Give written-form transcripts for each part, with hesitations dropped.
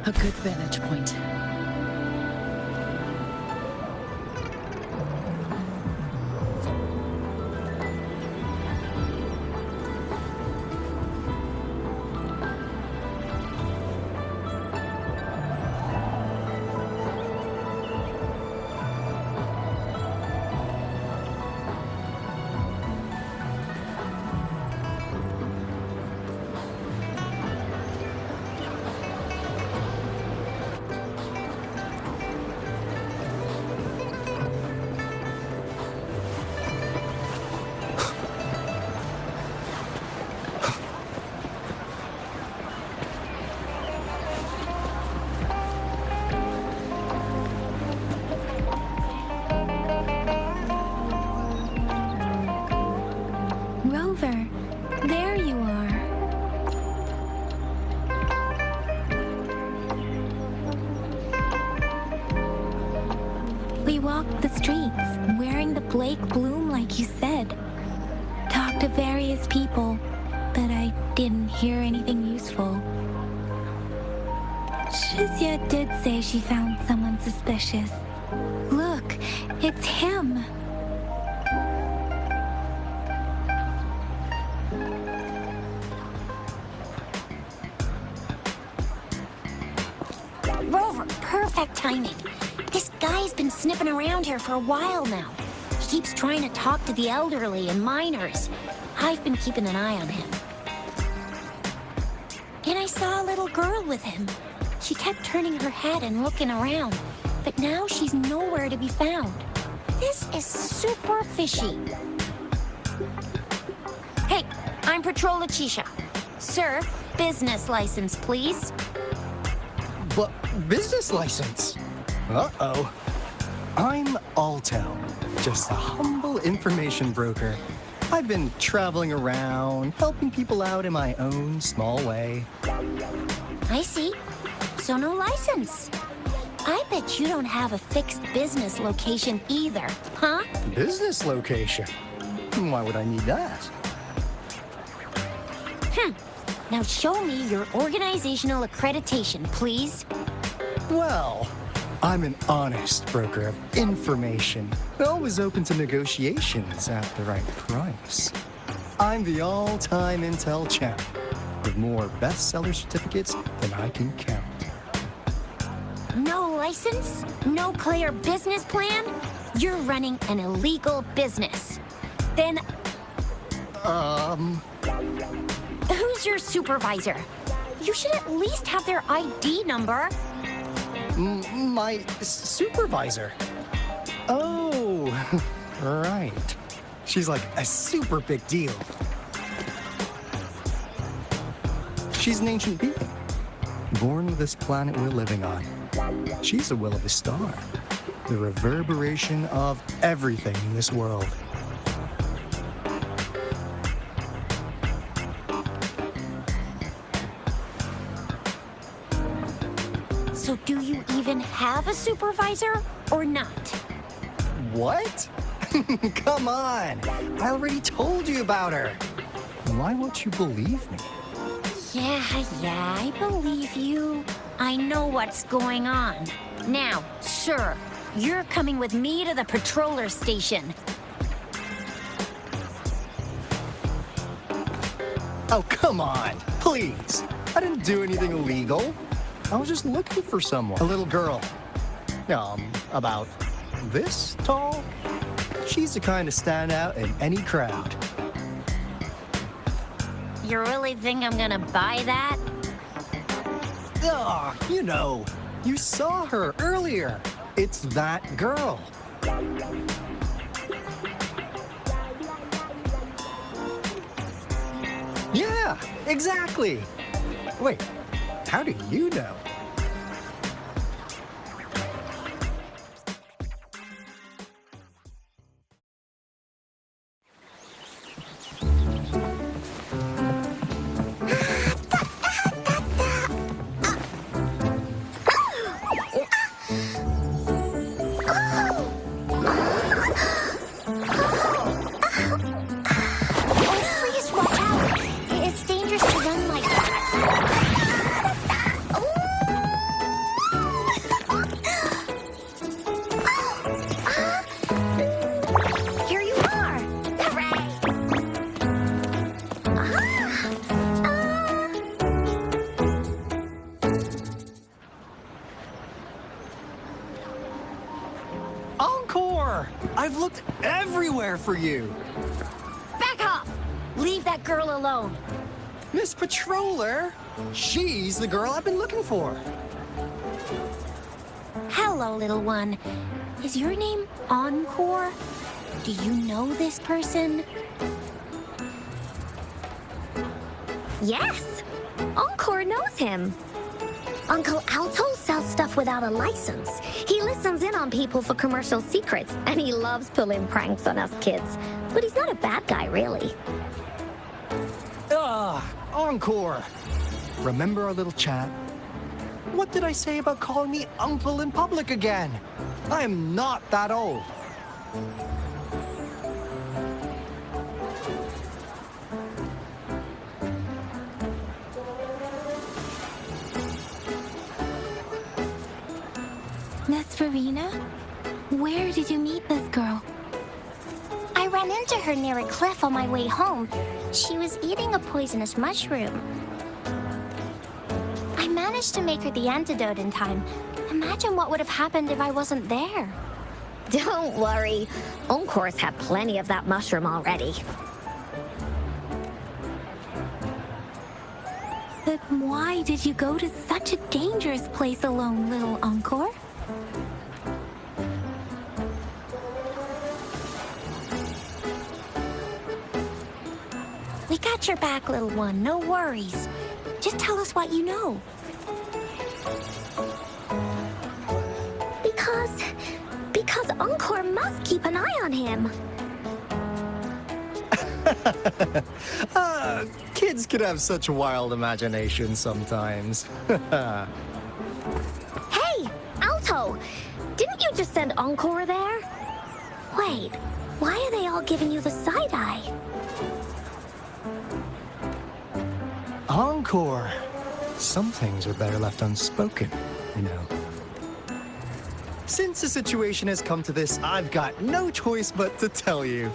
A good vantage point. Rover, there you are. We walked the streets, wearing the Blake bloom like you said. Talked to various people, but I didn't hear anything useful. Shizia did say she found someone suspicious. Look, it's him. Rover, perfect timing. This guy's been sniffing around here for a while now. He keeps trying to talk to the elderly and minors. I've been keeping an eye on him. And I saw a little girl with him. She kept turning her head and looking around, but now she's nowhere to be found. This is super fishy. Hey, I'm Patrol Letitia. Sir, business license, please. But business license? Uh-oh. I'm Alto, just a humble information broker. I've been traveling around, helping people out in my own small way. I see. So no license. I bet you don't have a fixed business location either, huh? Business location? Why would I need that? Now show me your organizational accreditation, please. Well, I'm an honest broker of information, always open to negotiations at the right price. I'm the all-time Intel champ, with more bestseller certificates than I can count. No license? No clear business plan? You're running an illegal business. Then who's your supervisor? You should at least have their ID number. My supervisor? Oh, right. She's like a super big deal. She's an ancient being, born with this planet we're living on. She's the will of the star, the reverberation of everything in this world. So do you even have a supervisor or not? What? Come on! I already told you about her. Why won't you believe me? Yeah, I believe you. I know what's going on. Now, sir, you're coming with me to the patroller station. Oh, come on, please. I didn't do anything illegal. I was just looking for someone. A little girl. About this tall. She's the kind to stand out in any crowd. You really think I'm gonna buy that? You saw her earlier. It's that girl. Yeah, exactly. Wait, how do you know? Please watch out. It's dangerous to run like that. anywhere for you. Back off! Leave that girl alone. Miss Patroller, she's the girl I've been looking for. Hello, little one. Is your name Encore? Do you know this person? Yes, Encore knows him. Uncle Alto sells stuff without a license. He listens in on people for commercial secrets, and he loves pulling pranks on us kids. But he's not a bad guy, really. Encore. Remember our little chat? What did I say about calling me uncle in public again? I am not that old. Miss Farina? Where did you meet this girl? I ran into her near a cliff on my way home. She was eating a poisonous mushroom. I managed to make her the antidote in time. Imagine what would have happened if I wasn't there. Don't worry. Encore's had plenty of that mushroom already. But why did you go to such a dangerous place alone, little Encore? We got your back, little one. No worries. Just tell us what you know. Because Encore must keep an eye on him. Kids can have such wild imaginations sometimes. Hey, Alto! Didn't you just send Encore there? Wait, why are they all giving you the side-eye? Encore. Some things are better left unspoken, you know. Since the situation has come to this, I've got no choice but to tell you.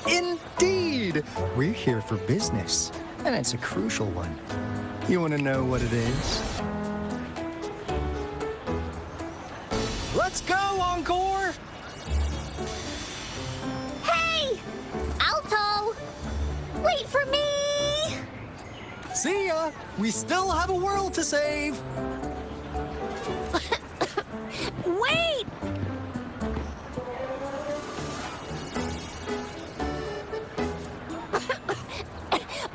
Indeed! We're here for business, and it's a crucial one. You want to know what it is? Let's go, Encore! Hey! Alto! Wait for me! See ya! We still have a world to save! Wait!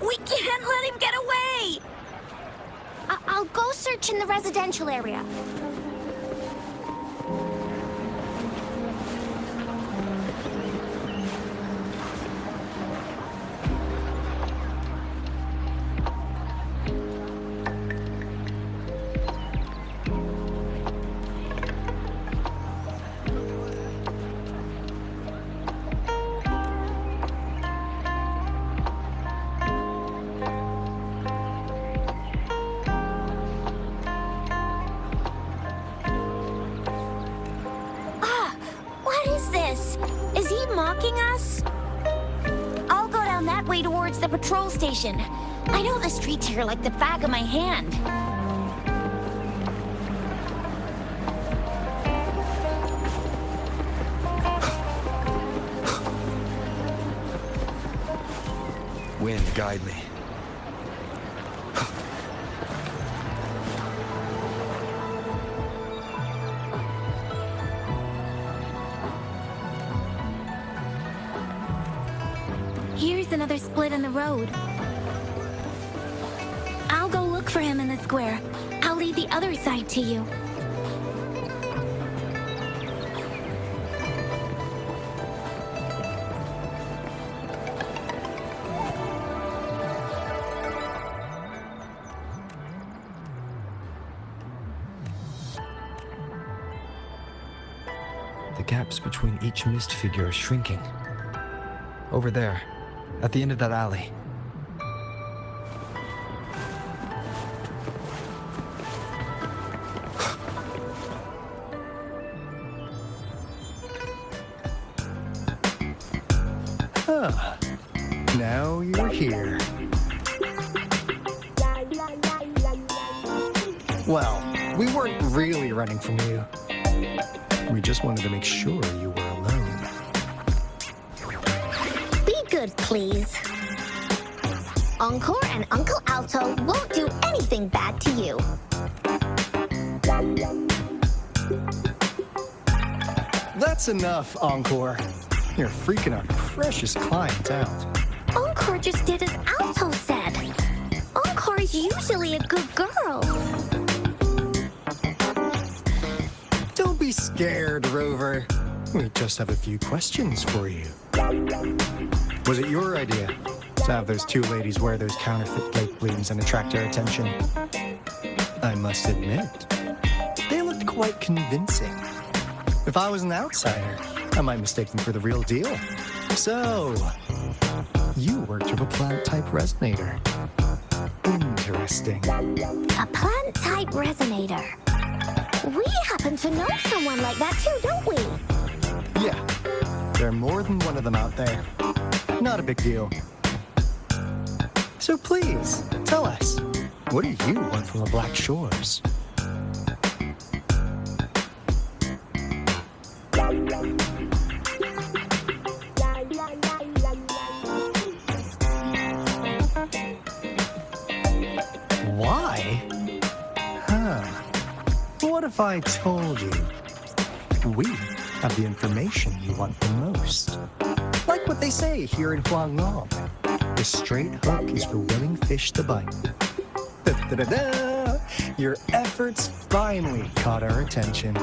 We can't let him get away! I'll go search in the residential area. Is he mocking us? I'll go down that way towards the patrol station. I know the streets here like the back of my hand. Wind, guide me. Here's another split in the road. I'll go look for him in the square. I'll leave the other side to you. The gaps between each mist figure are shrinking. Over there, at the end of that alley. Now you're here. Well, we weren't really running from you. We just wanted to make sure you were alone. good, please. Encore and Uncle Alto won't do anything bad to you. That's enough, Encore. You're freaking our precious client out. Encore just did as Alto said. Encore is usually a good girl. Don't be scared, Rover. We just have a few questions for you. Was it your idea to have those two ladies wear those counterfeit Blake blooms and attract our attention? I must admit, they looked quite convincing. If I was an outsider, I might mistake them for the real deal. So, you worked with a plant-type resonator. Interesting. A plant-type resonator. We happen to know someone like that too, don't we? Yeah, there are more than one of them out there. Not a big deal. So please, tell us, what do you want from the Black Shores? Why? What if I told you we have the information you want the most? Like what they say here in Huanglong, the straight hook is for willing fish to bite. Da-da-da-da! Your efforts finally caught our attention.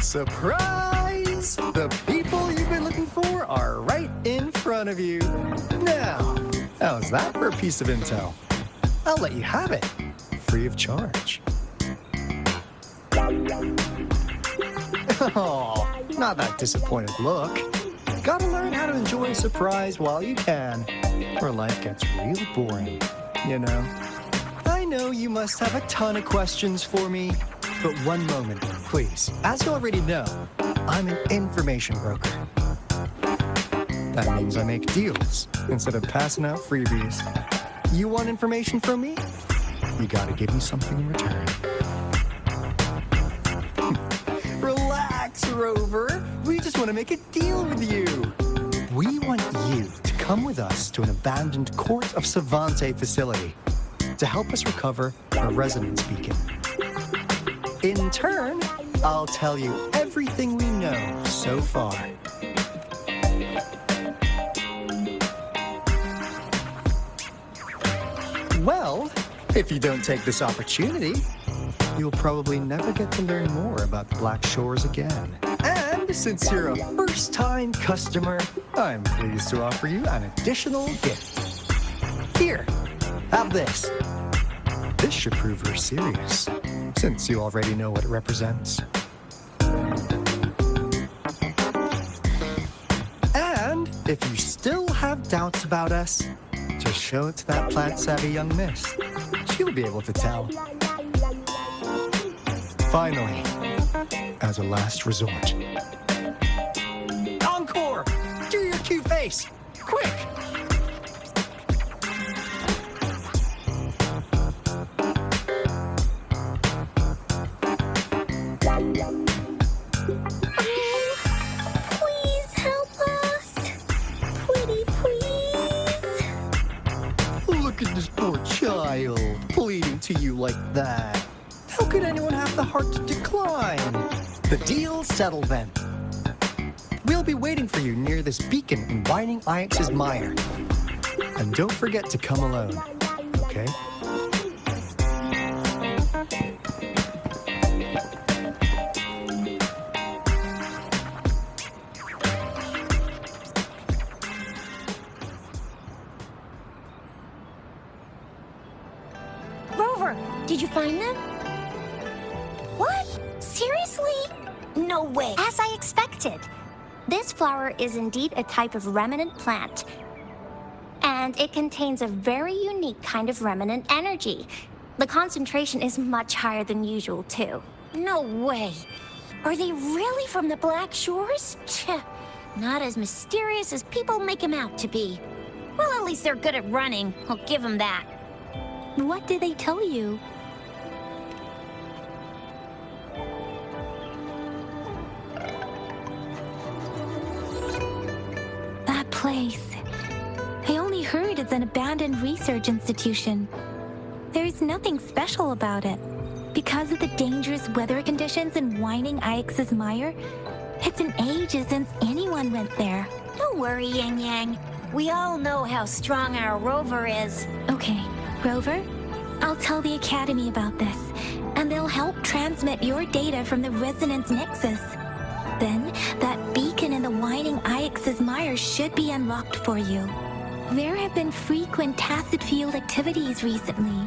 Surprise! The people you've been looking for are right in front of you. Now, how's that for a piece of intel? I'll let you have it, free of charge. Oh, not that disappointed look. Gotta learn how to enjoy a surprise while you can, or life gets real boring, you know? I know you must have a ton of questions for me, but one moment, please. As you already know, I'm an information broker. That means I make deals instead of passing out freebies. You want information from me? You gotta give me something in return. Relax, Rover. We just want to make a deal with you. We want you to come with us to an abandoned Court of Savante facility to help us recover our resonance beacon. In turn, I'll tell you everything we know so far. Well, if you don't take this opportunity, you'll probably never get to learn more about the Black Shores again. And since you're a first-time customer, I'm pleased to offer you an additional gift. Here, have this. This should prove we're serious, since you already know what it represents. And if you still have doubts about us, just show it to that plant-savvy young miss. She'll be able to tell. Finally, as a last resort. Encore! Do your cute face! Quick! Please help us. Pretty please. Look at this poor child, pleading to you like that. How could anyone have the heart to decline? The deal's settled then. We'll be waiting for you near this beacon in Whining Ix's mire. And don't forget to come alone, okay? Rover, did you find them? What? Seriously? No way. As I expected. This flower is indeed a type of remnant plant. And it contains a very unique kind of remnant energy. The concentration is much higher than usual, too. No way. Are they really from the Black Shores? Tch, not as mysterious as people make them out to be. Well, at least they're good at running. I'll give them that. What did they tell you? That place. an abandoned research institution. There's nothing special about it. Because of the dangerous weather conditions in Whining Ix's mire, it's been ages since anyone went there. Don't worry, Yin Yang. We all know how strong our rover is. Okay, Rover, I'll tell the Academy about this, and they'll help transmit your data from the Resonance Nexus. Then, that beacon in the Whining Ix's mire should be unlocked for you. There have been frequent tacit field activities recently.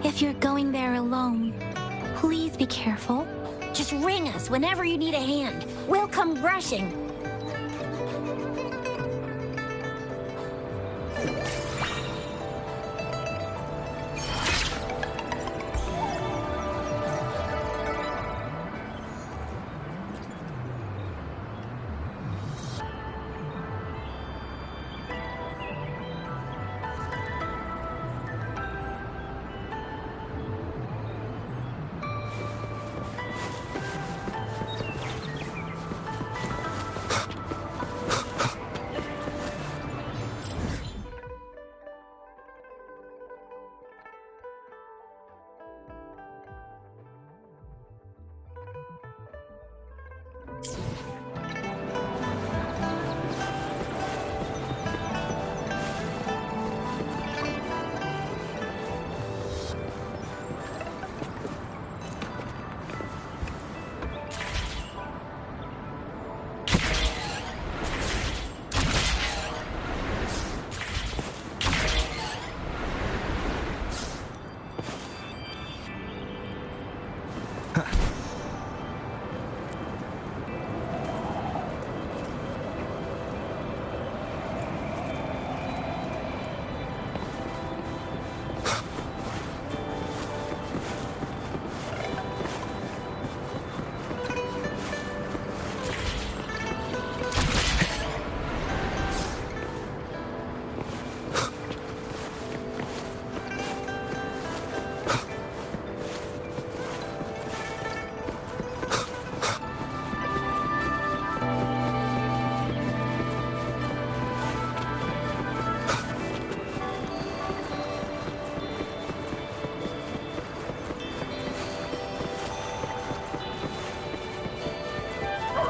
If you're going there alone, please be careful. Just ring us whenever you need a hand. We'll come rushing.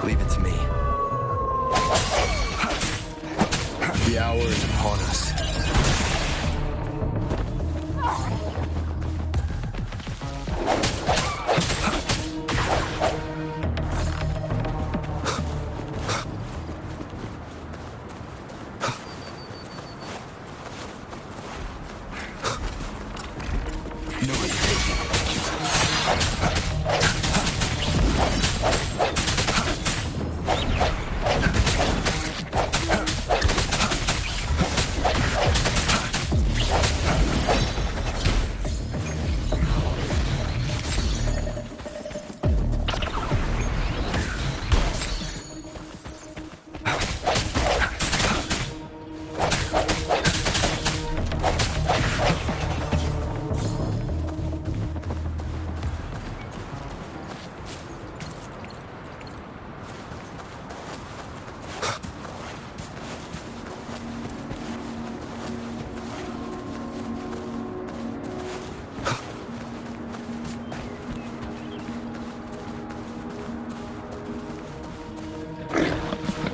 Leave it to me. The hour is upon us. No hesitation.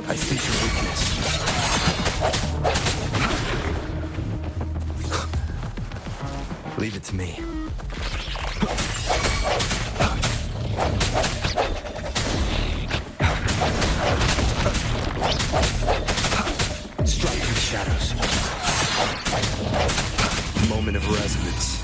I see your weakness. Leave it to me. Strike in the shadows. Moment of resonance.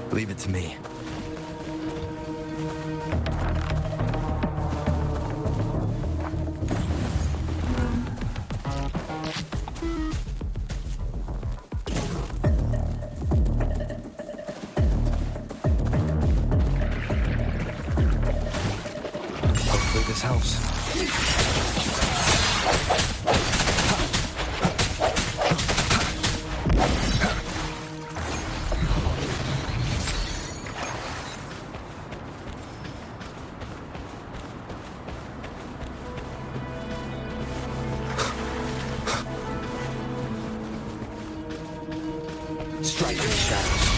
Leave it to me. Hopefully this helps. Strike in the shadows.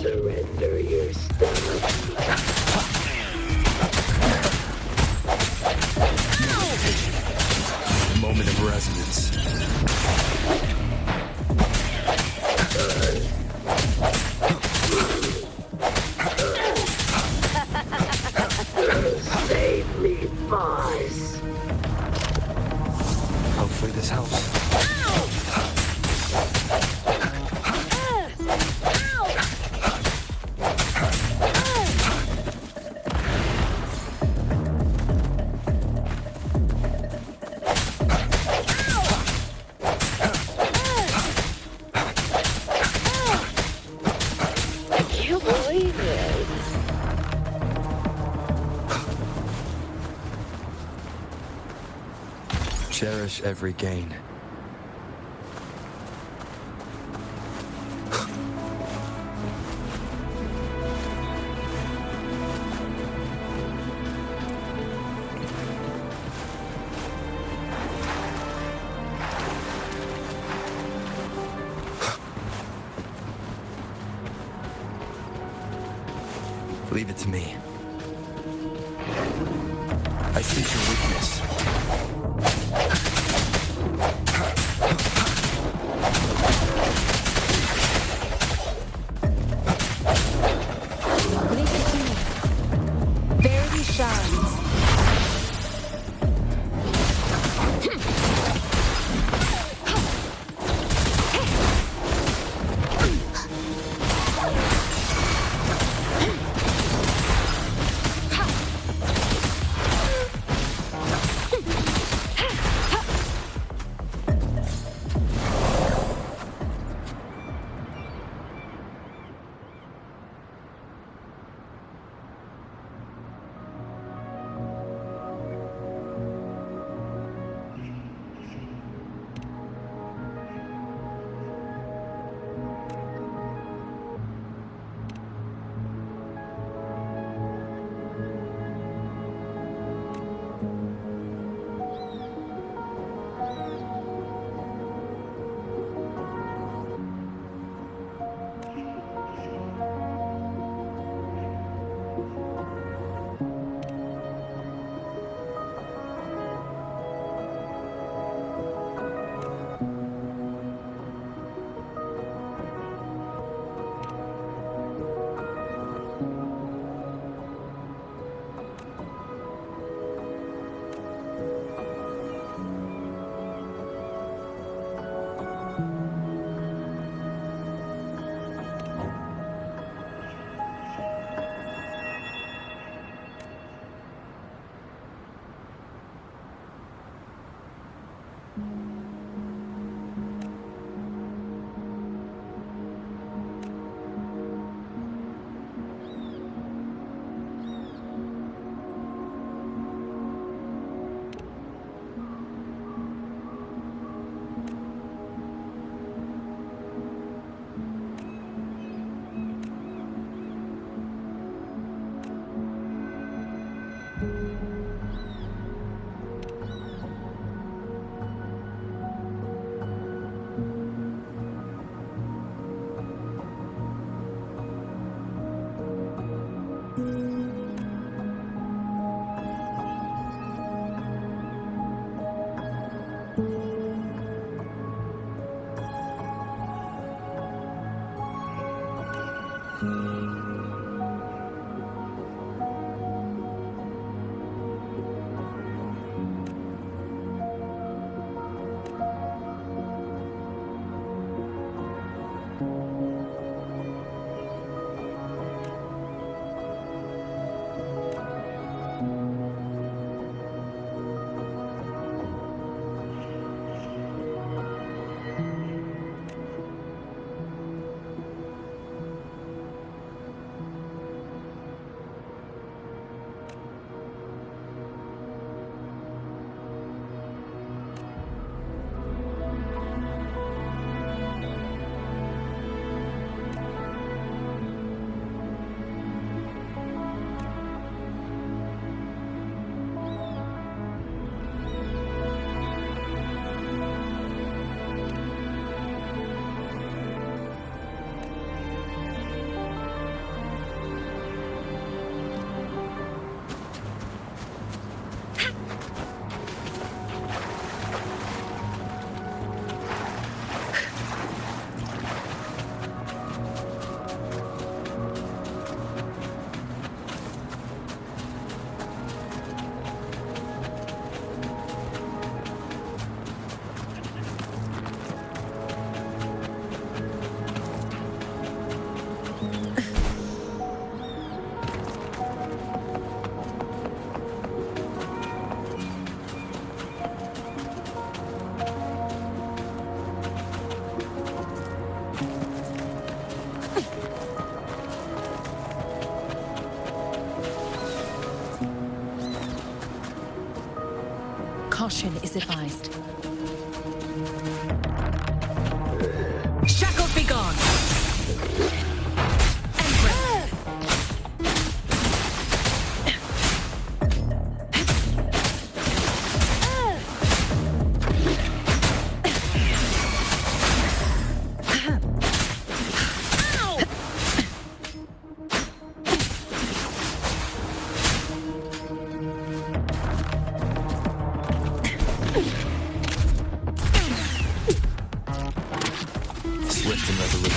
Surrender your stuff. Moment of resonance. Save me, boss. Hopefully this helps. I can't believe it. Cherish every gain. Leave it to me. I sense your weakness. Leave it to me. There he shines. Caution is advised. Shackles be gone! Swift and resolute.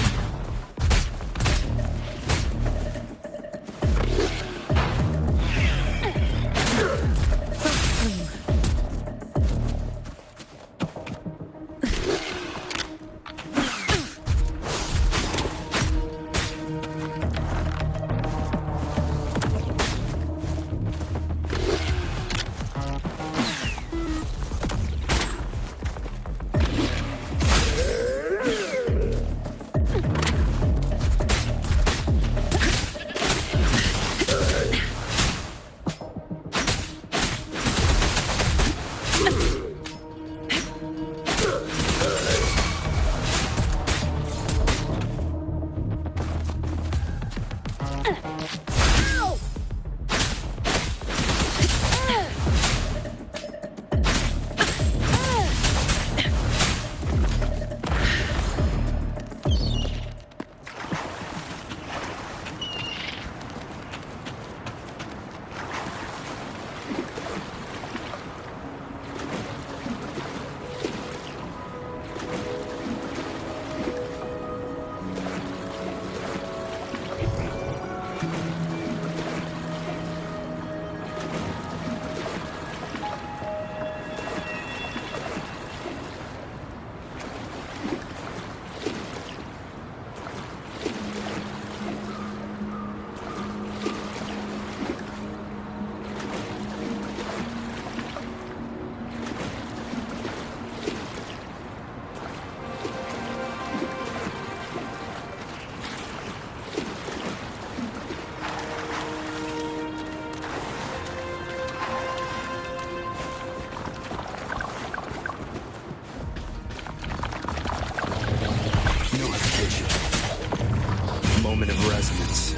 Moment of resonance.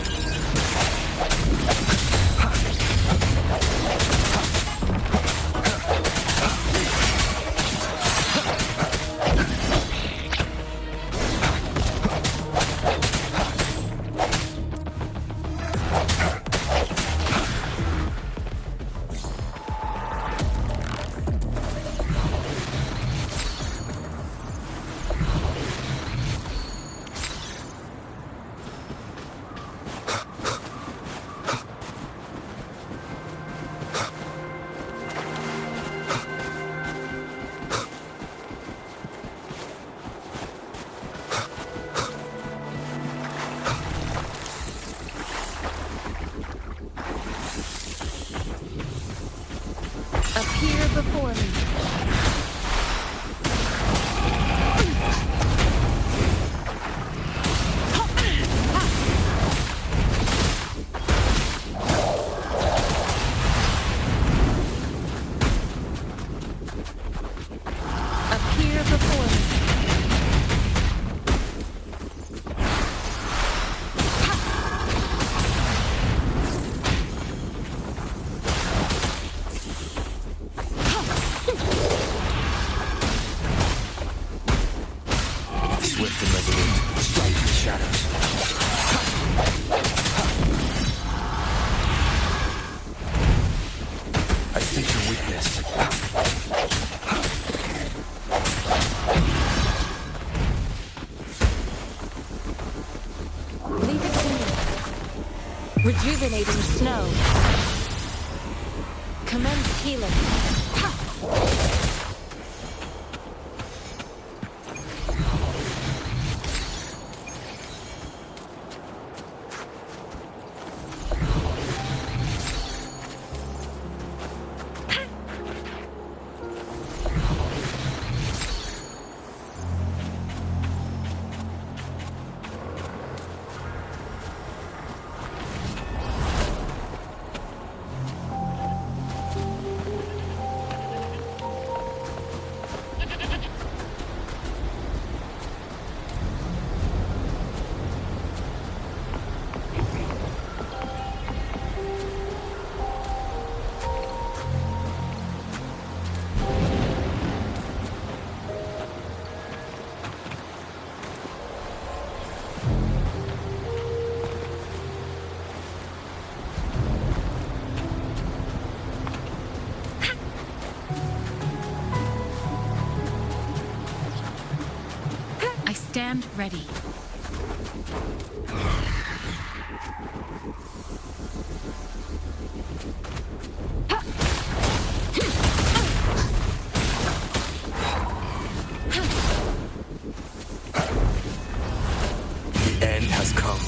before me. Appear before me. Swift and resolute, strike the shadows. I sense your weakness. Leave it to me. Rejuvenating snow. Commence healing. I stand ready. The end has come.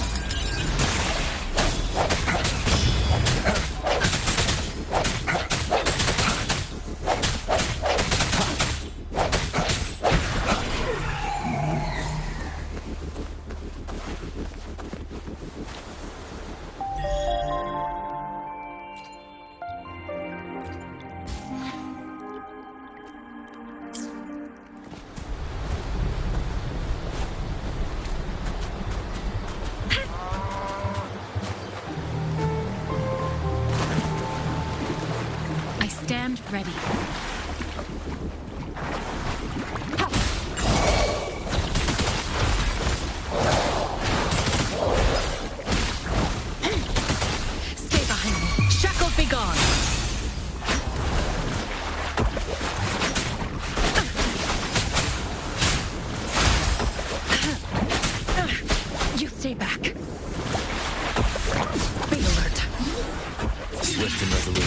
I stand ready. Stay behind me. Shackles be gone. You stay back. Be alert. Swift and resolute.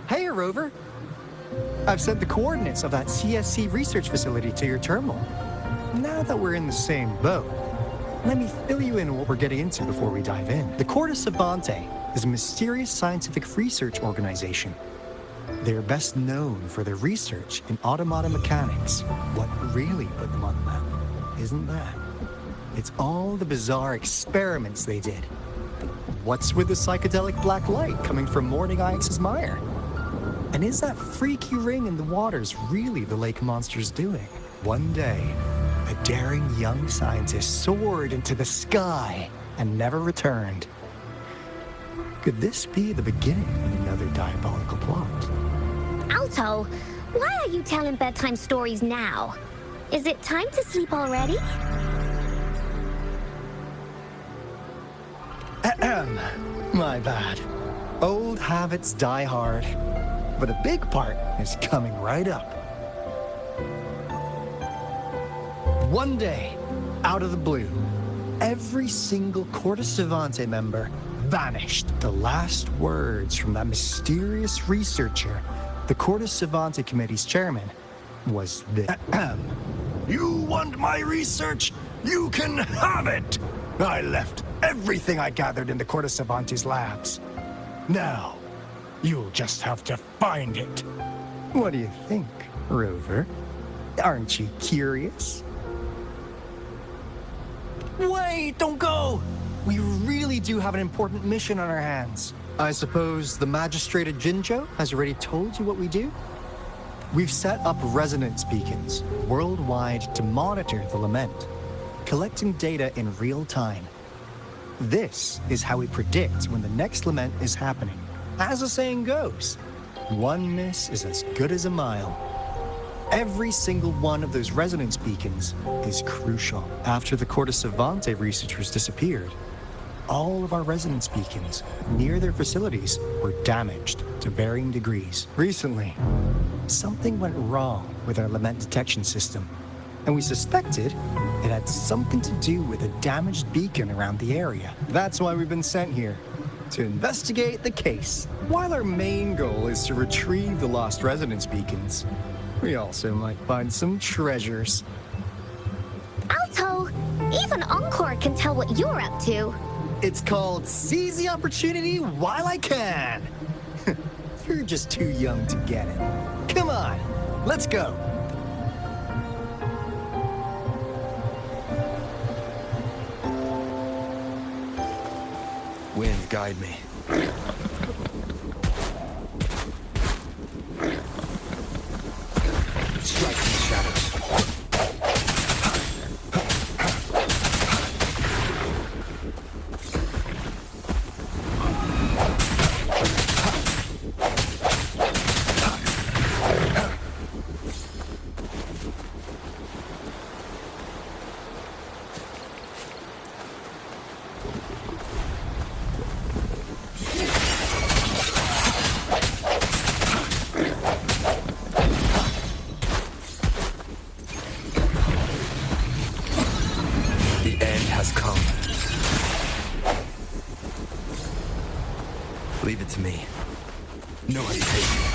Hey, Rover. I've sent the coordinates of that CSC research facility to your terminal. Now that we're in the same boat, let me fill you in on what we're getting into before we dive in. The Corte Sabante is a mysterious scientific research organization. They're best known for their research in automata mechanics. What really put them on the map isn't that. It's all the bizarre experiments they did. What's with the psychedelic black light coming from Morning Ix's mire? And is that freaky ring in the waters really the lake monster's doing? One day, a daring young scientist soared into the sky and never returned. Could this be the beginning of another diabolical plot? Alto, why are you telling bedtime stories now? Is it time to sleep already? Ahem. My bad. Old habits die hard. but the big part is coming right up. One day, out of the blue, every single Corte Savante member vanished. The last words from that mysterious researcher, the Corte Savante Committee's chairman, was this. You want my research? You can have it! I left everything I gathered in the Corte Savante's labs. Now, you'll just have to find it. What do you think, Rover? Aren't you curious? Wait, don't go! We really do have an important mission on our hands. I suppose the magistrate at Jinzhou has already told you what we do? We've set up resonance beacons worldwide to monitor the lament, collecting data in real time. This is how we predict when the next lament is happening. As the saying goes, one miss is as good as a mile. Every single one of those resonance beacons is crucial. After the Corte Savante researchers disappeared, all of our resonance beacons near their facilities were damaged to varying degrees. Recently, something went wrong with our lament detection system, and we suspected it had something to do with a damaged beacon around the area. That's why we've been sent here, to investigate the case. While our main goal is to retrieve the lost resonance beacons, we also might find some treasures. Alto, even Encore can tell what you're up to. It's called Seize the Opportunity While I Can. You're just too young to get it. Come on, let's go. Wind, guide me. Strike these shadows. Leave it to me. No hesitation.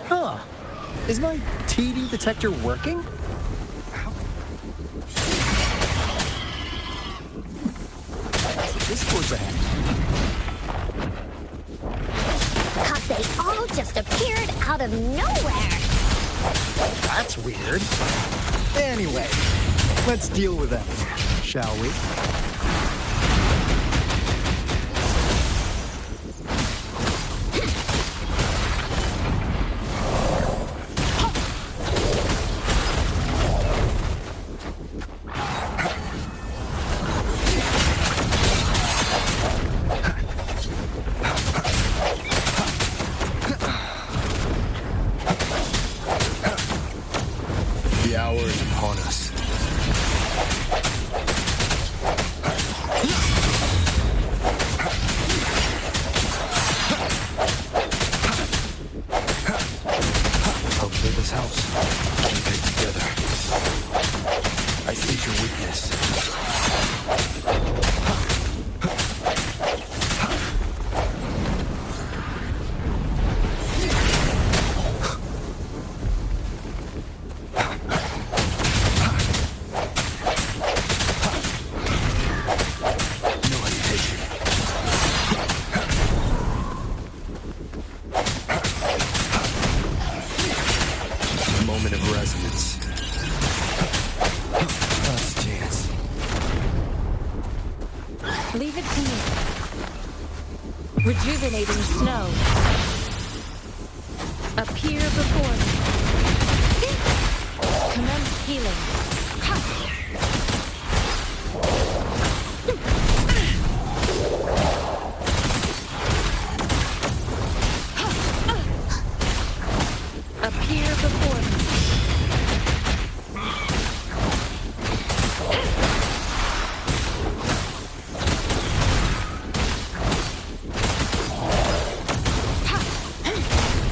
Huh. Is my TD detector working? This board's ahead. Cause they all just appeared out of nowhere. That's weird. Anyway, let's deal with them, shall we? The hour is upon us. Hopefully this helps. Keep it together. I see your weakness. Moment of resonance. Last chance. Leave it to me. Rejuvenating snow. Appear before me. Commence healing. Appear before me.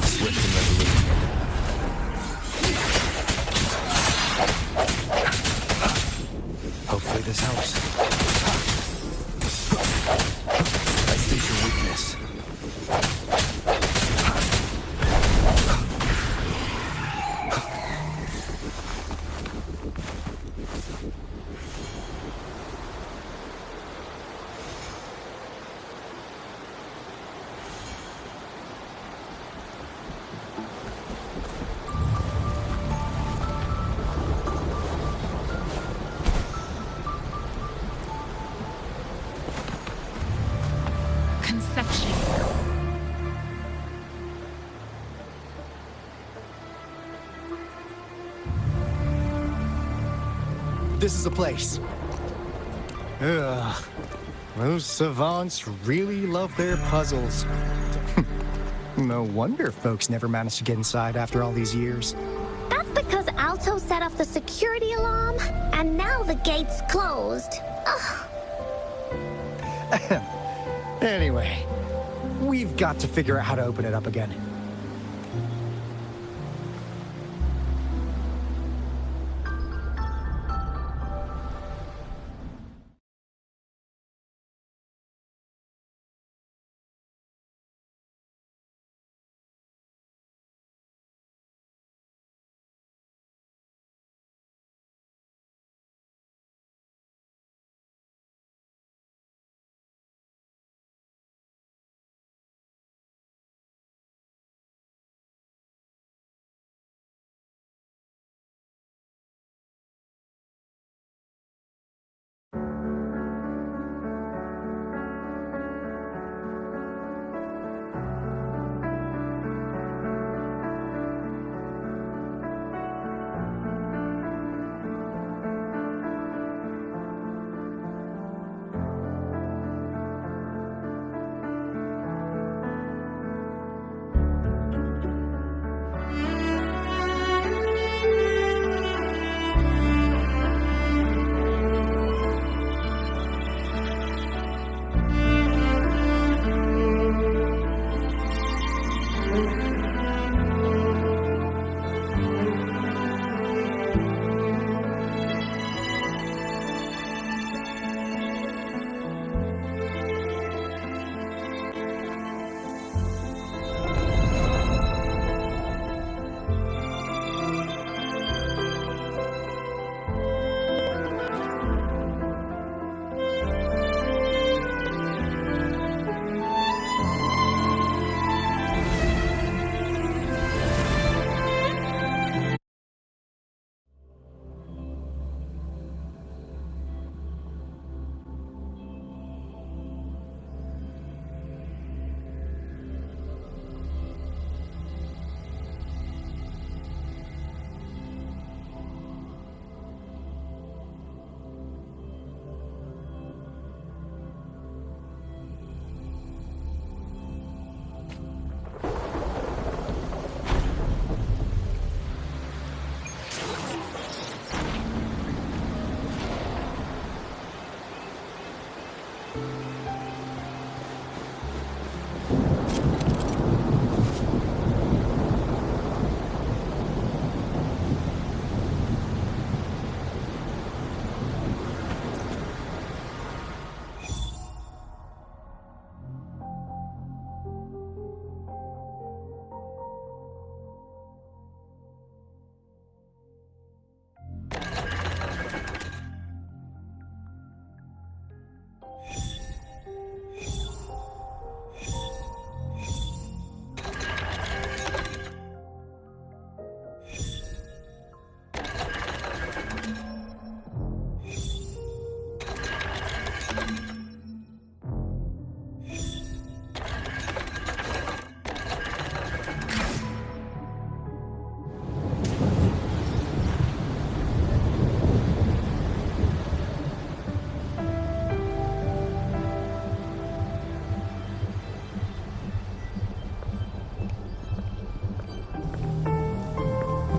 Swift and resolute. Hopefully this helps. I see your weakness. Conception. This is the place. Ugh. Those savants really love their puzzles. No wonder folks never managed to get inside after all these years. That's because Alto set off the security alarm, and now the gate's closed. Ugh. Anyway, we've got to figure out how to open it up again.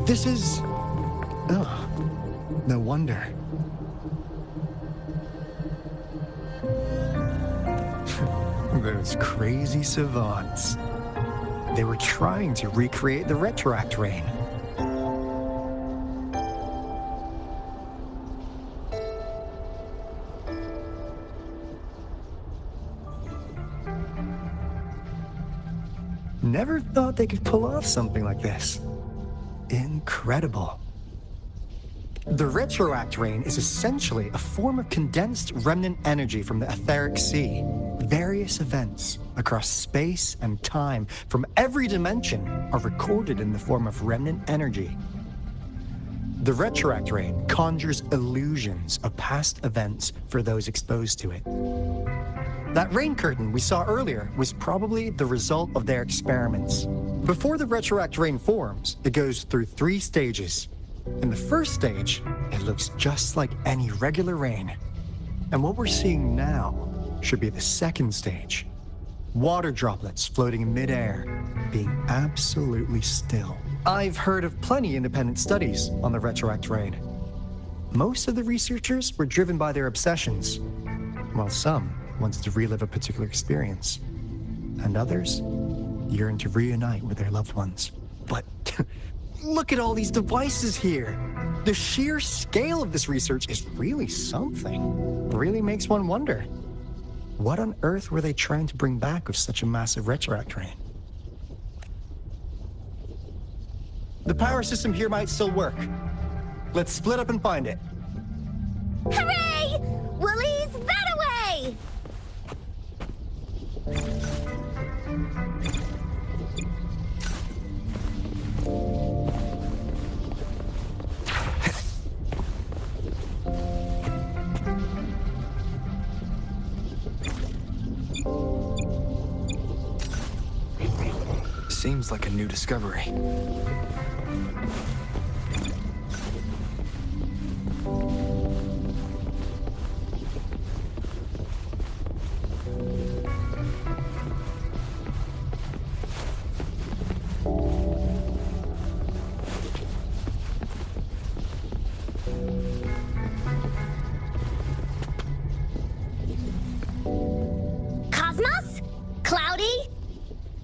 This is... Oh, no wonder. Those crazy savants. They were trying to recreate the retroact rain. Never thought they could pull off something like this. Incredible. The retroact rain is essentially a form of condensed remnant energy from the etheric sea. Various events across space and time from every dimension are recorded in the form of remnant energy. The retroact rain conjures illusions of past events for those exposed to it. That rain curtain we saw earlier was probably the result of their experiments. Before the retroact rain forms, it goes through 3 stages. In the first stage, it looks just like any regular rain. And what we're seeing now should be the second stage. Water droplets floating in midair, being absolutely still. I've heard of plenty independent studies on the retroact rain. Most of the researchers were driven by their obsessions, while some wanted to relive a particular experience, and others yearned to reunite with their loved ones. But look at all these devices here. The sheer scale of this research is really something. Really makes one wonder. What on earth were they trying to bring back with such a massive retroact rain? The power system here might still work. Let's split up and find it. Hooray! Woolies that away! Seems like a new discovery. Cosmos? Cloudy?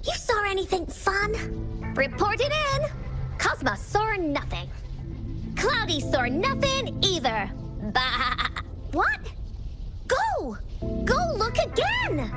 You saw anything fun? Report it in. Cosmos saw nothing. Cloudy saw nothing either. Bah! What? Go! Go look again!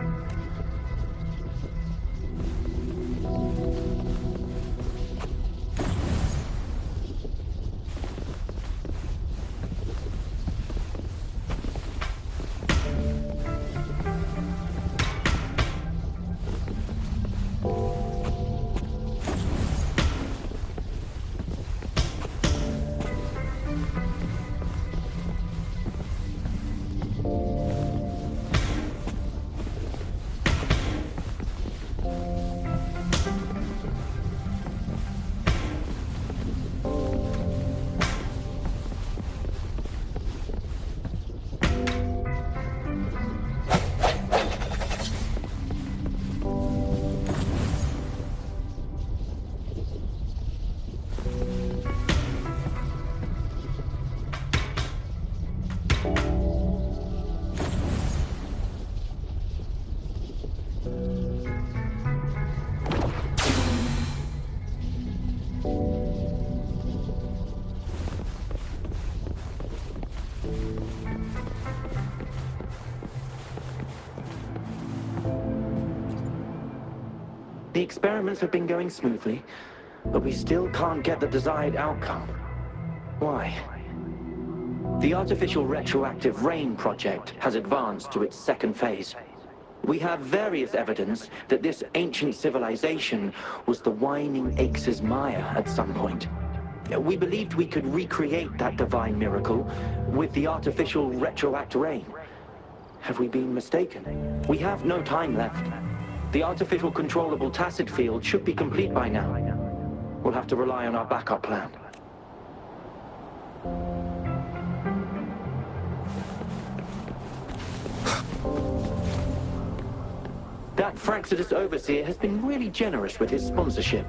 The experiments have been going smoothly, but we still can't get the desired outcome. Why? The artificial retroactive rain project has advanced to its second phase. We have various evidence that this ancient civilization was the Whining Aches Maya at some point. We believed we could recreate that divine miracle with the artificial retroact rain. Have we been mistaken? We have no time left. The artificial controllable tacit field should be complete by now. We'll have to rely on our backup plan. That Fraxidus Overseer has been really generous with his sponsorship.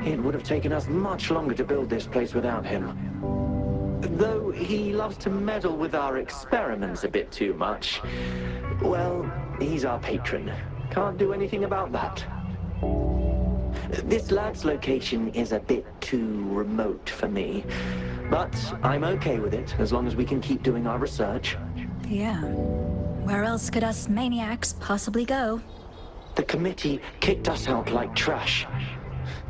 It would have taken us much longer to build this place without him. Though he loves to meddle with our experiments a bit too much. Well, he's our patron. Can't do anything about that. This lab's location is a bit too remote for me, but I'm okay with it as long as we can keep doing our research. Yeah. Where else could us maniacs possibly go? The committee kicked us out like trash.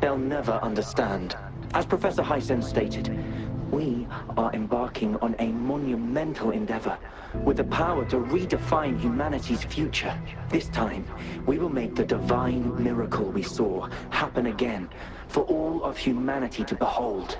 They'll never understand. As Professor Hysen stated, we are embarking on a monumental endeavor with the power to redefine humanity's future. This time, we will make the divine miracle we saw happen again for all of humanity to behold.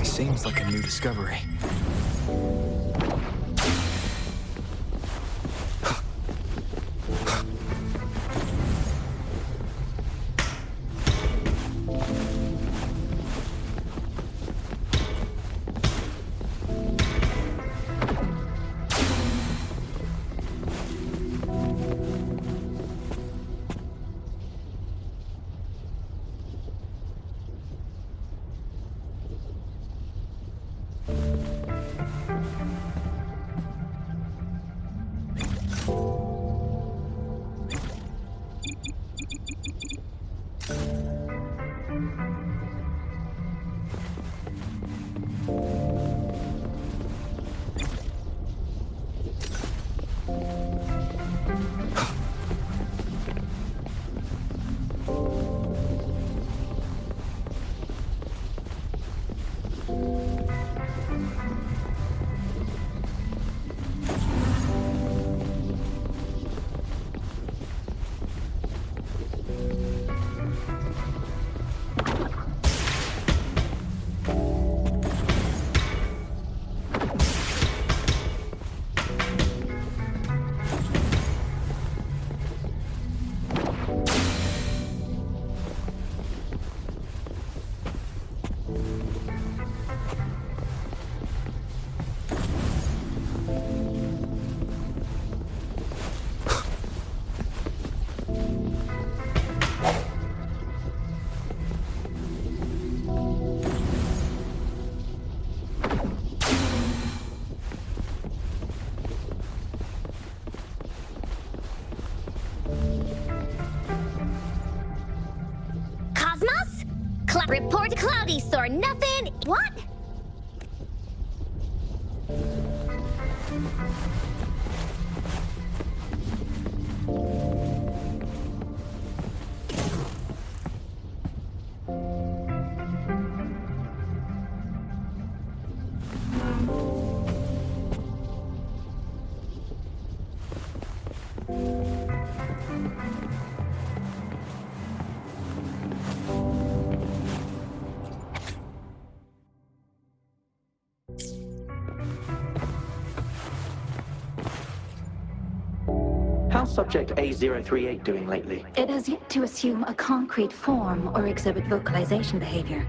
Seems like a new discovery. Report cloudy, sir. Nothing. What? How's Subject A038 doing lately? It has yet to assume a concrete form or exhibit vocalization behavior.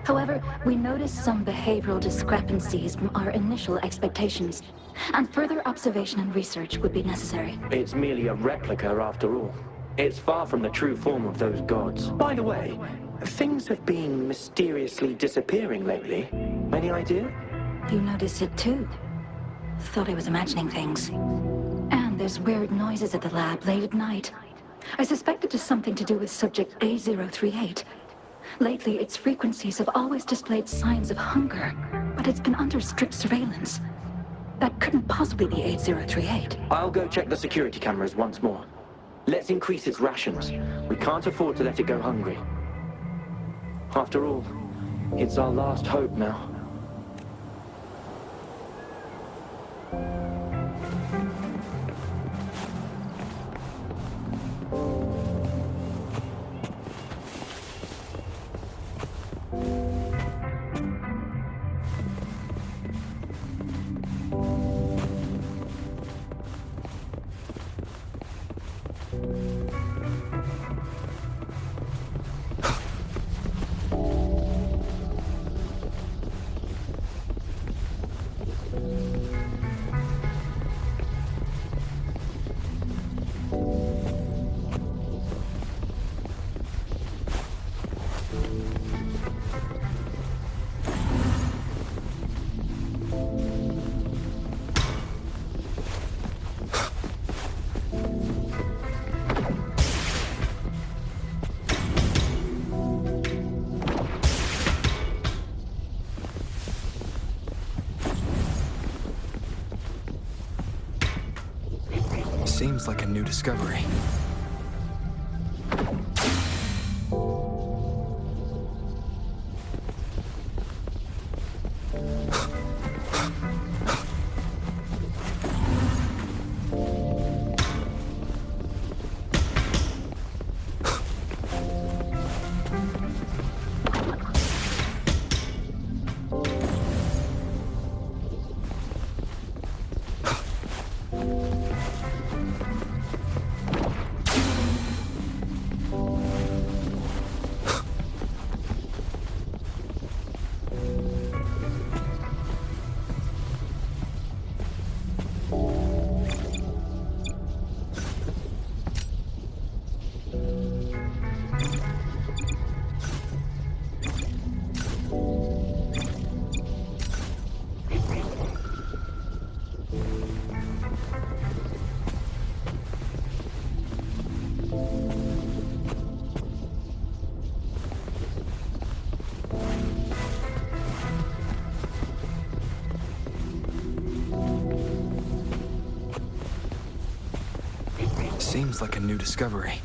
However, we noticed some behavioral discrepancies from our initial expectations, and further observation and research would be necessary. It's merely a replica after all. It's far from the true form of those gods. By the way, things have been mysteriously disappearing lately. Any idea? You noticed it too. Thought I was imagining things. And there's weird noises at the lab late at night. I suspect it is something to do with Subject A038. Lately, its frequencies have always displayed signs of hunger, but it's been under strict surveillance. That couldn't possibly be 8038. I'll go check the security cameras once more. Let's increase its rations. We can't afford to let it go hungry. After all, it's our last hope now. Seems like a new discovery. Seems like a new discovery.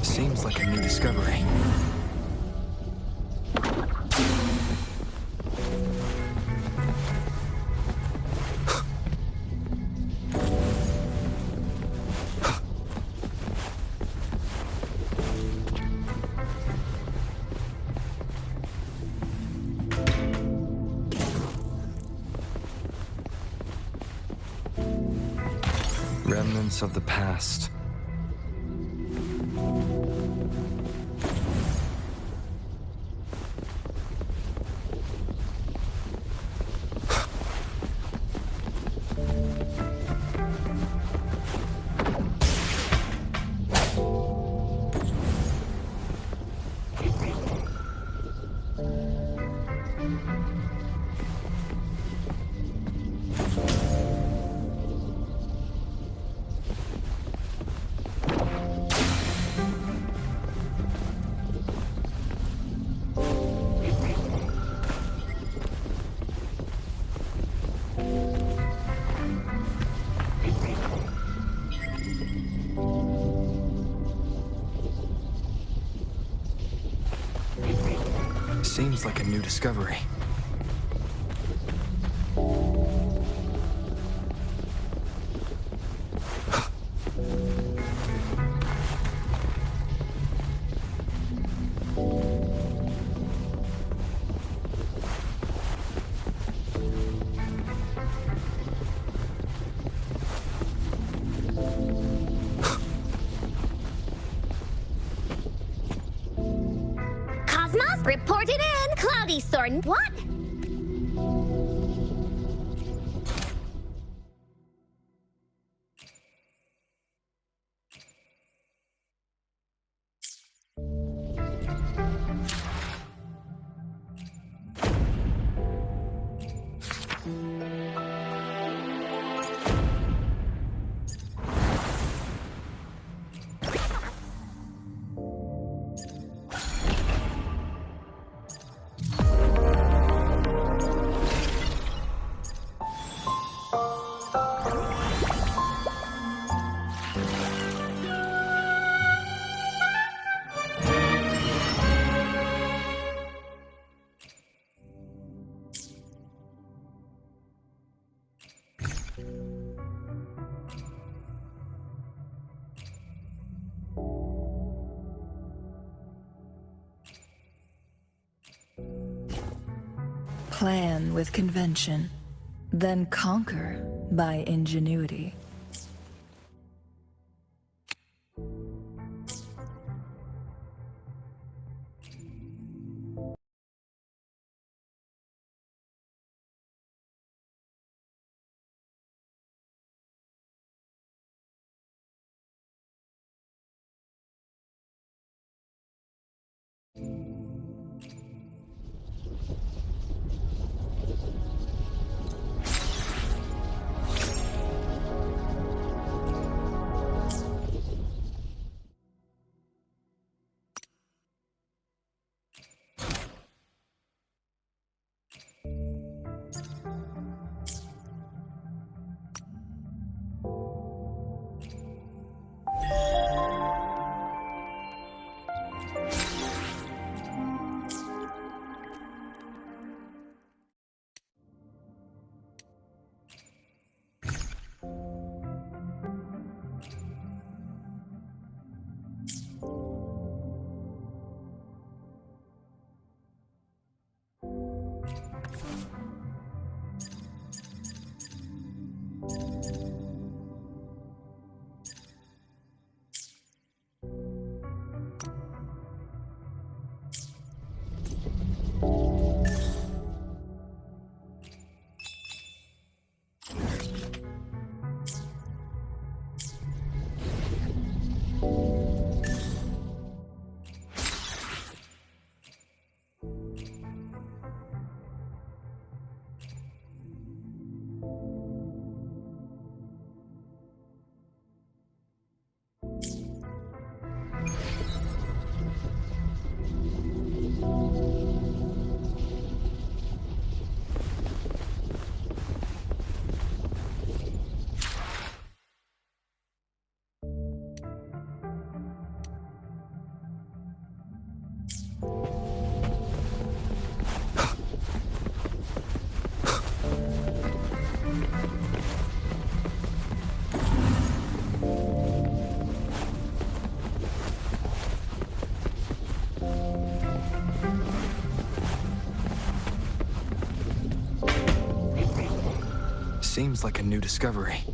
Seems like a new discovery. Remnants of the past. Seems like a new discovery. bloody sword. What? Plan with convention, then conquer by ingenuity. Seems like a new discovery.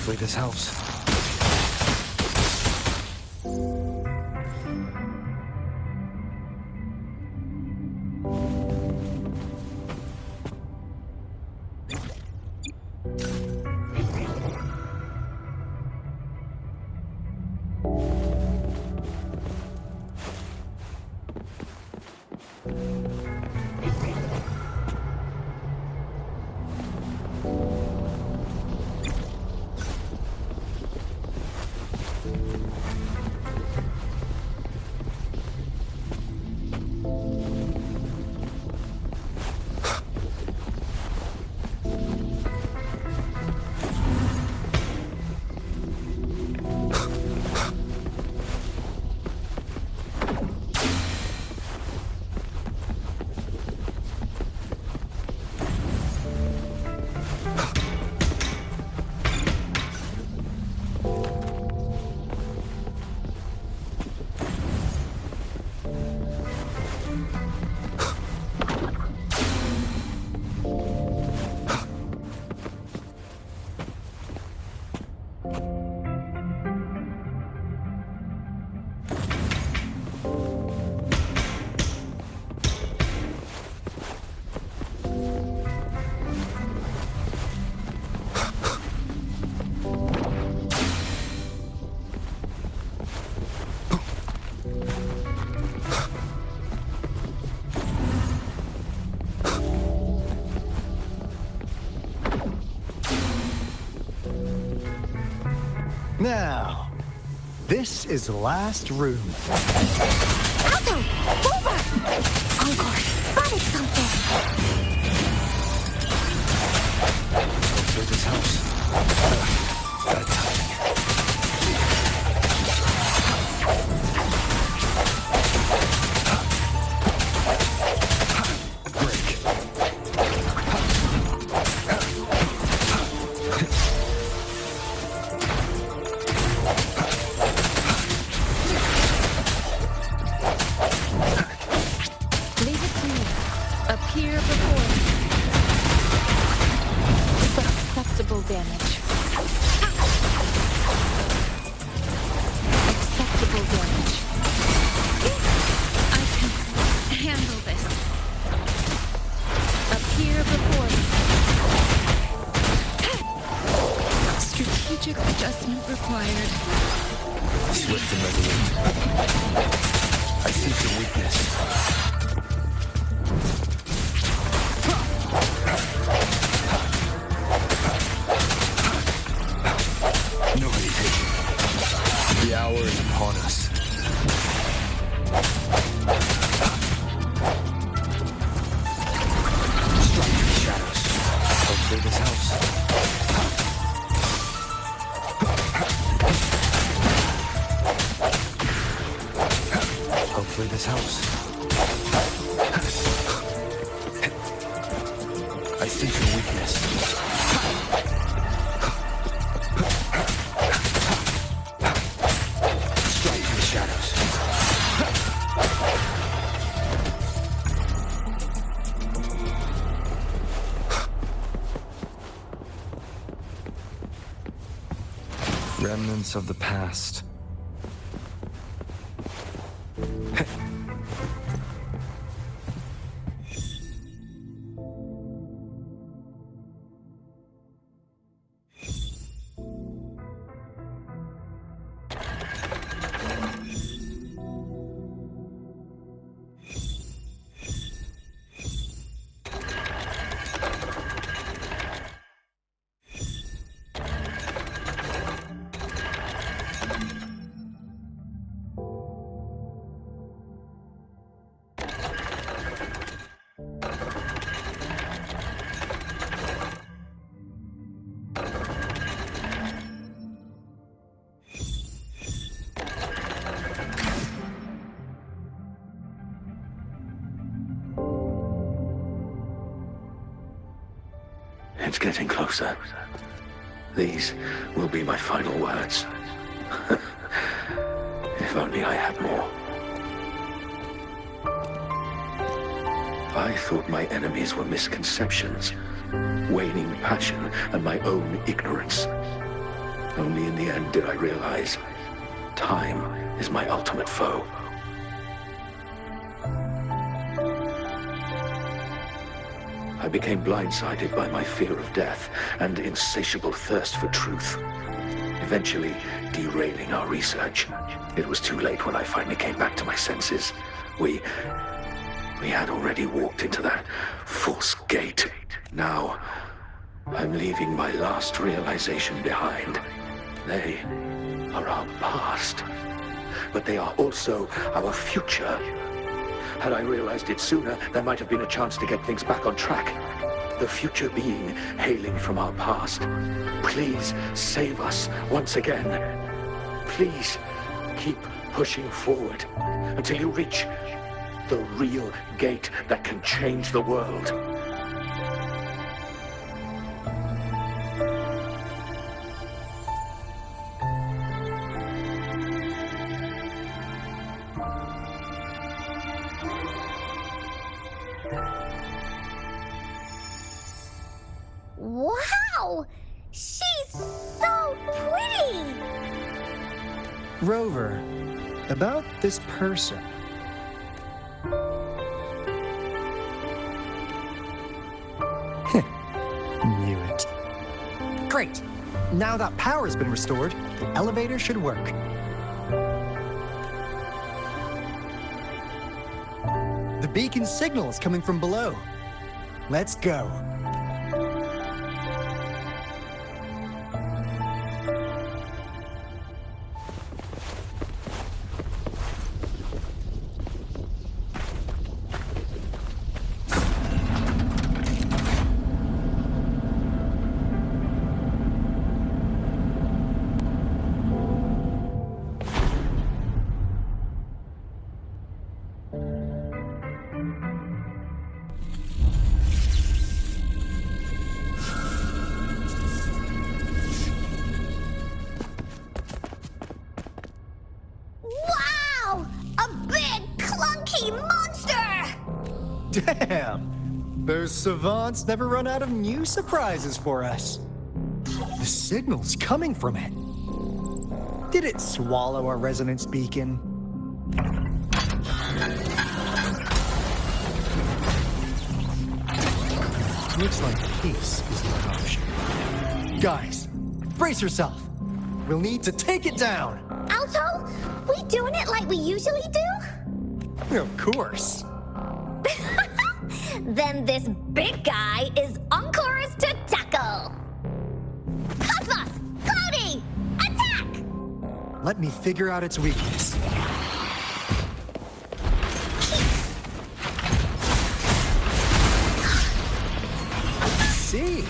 Hopefully this helps. Now, this is the last room. Alto! Over! Encore, spotted something! Hopefully this helps. Bad timing. Leave it to me. Appear before me. Acceptable damage. Acceptable damage. I can handle this. Appear before me. Strategic adjustment required. Swift and resolute. I sense your weakness. No hesitation. The hour is upon us. Strike through the shadows. Hopefully this helps. Hopefully this helps. I sense your weakness. Strike through the shadows. Remnants of the past. It's getting closer. These will be my final words. If only I had more. I thought my enemies were misconceptions, waning passion, and my own ignorance. Only in the end did I realize time is my ultimate foe. I became blindsided by my fear of death and insatiable thirst for truth, eventually derailing our research. It was too late when I finally came back to my senses. We had already walked into that false gate. Now, I'm leaving my last realization behind. They are our past, but they are also our future. Had I realized it sooner, there might have been a chance to get things back on track. The future being hailing from our past. Please save us once again. Please keep pushing forward until you reach the real gate that can change the world. Wow! She's so pretty! Rover, about this person. Knew it. Great! Now that power's been restored, the elevator should work. The beacon signal is coming from below. Let's go. Wow! A big, clunky monster! Damn! Those savants never run out of new surprises for us. The signal's coming from it. Did it swallow our resonance beacon? Looks like peace is the option. Guys, brace yourself. We'll need to take it down. Alto, we doing it like we usually do? Of course. Then this big guy is Encore's to tackle. Cosmos! Cloudy! Attack! Let me figure out its weakness. See?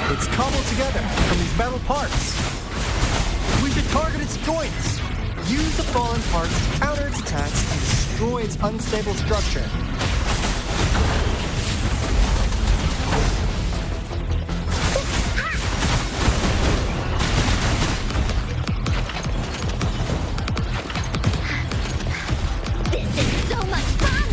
It's cobbled together from these metal parts. We should target its joints. Use the fallen parts to counter its attacks and destroy its unstable structure. This is so much fun!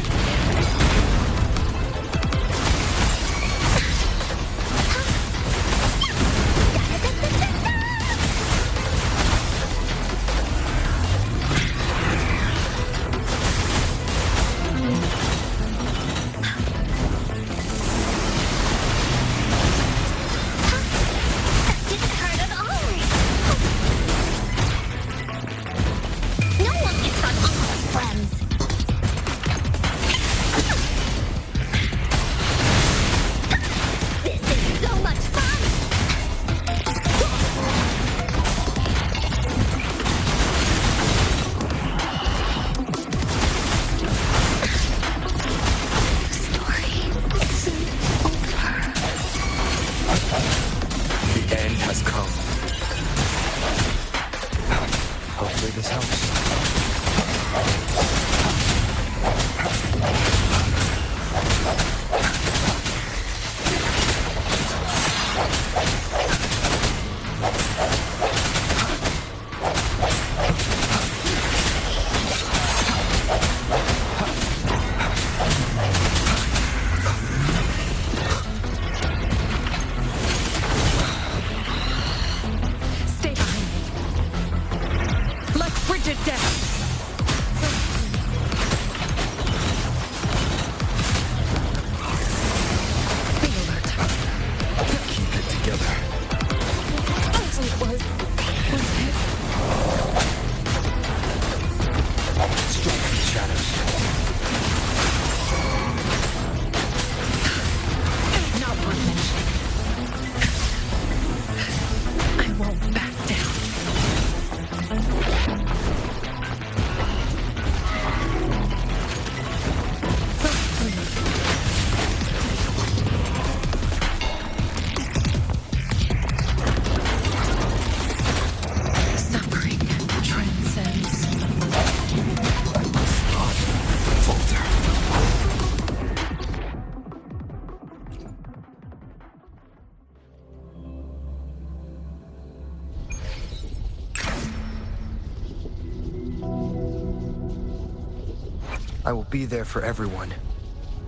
I will be there for everyone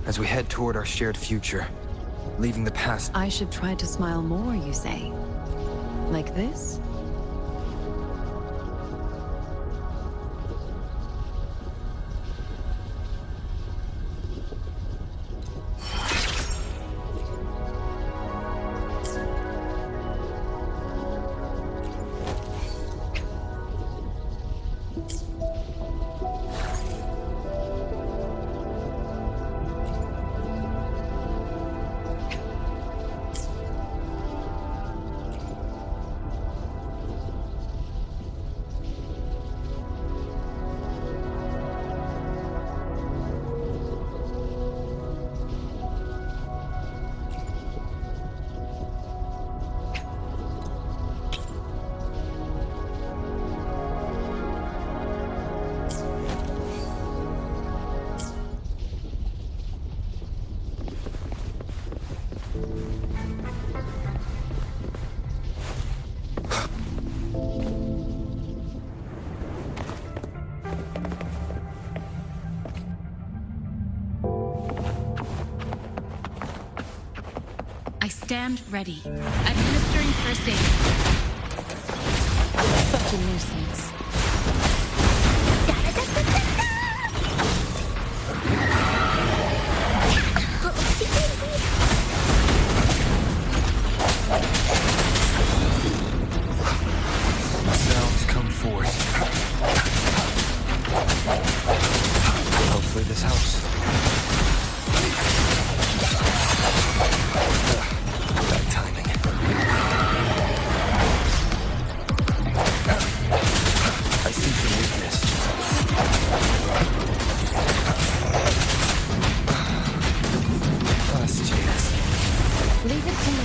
as we head toward our shared future, leaving the past. I should try to smile more, you say? Like this? I stand ready. Administering first aid. Such a nuisance. Sounds come forth. Hopefully this helps. Bad timing. I see some weakness. Last chance. Leave it to me.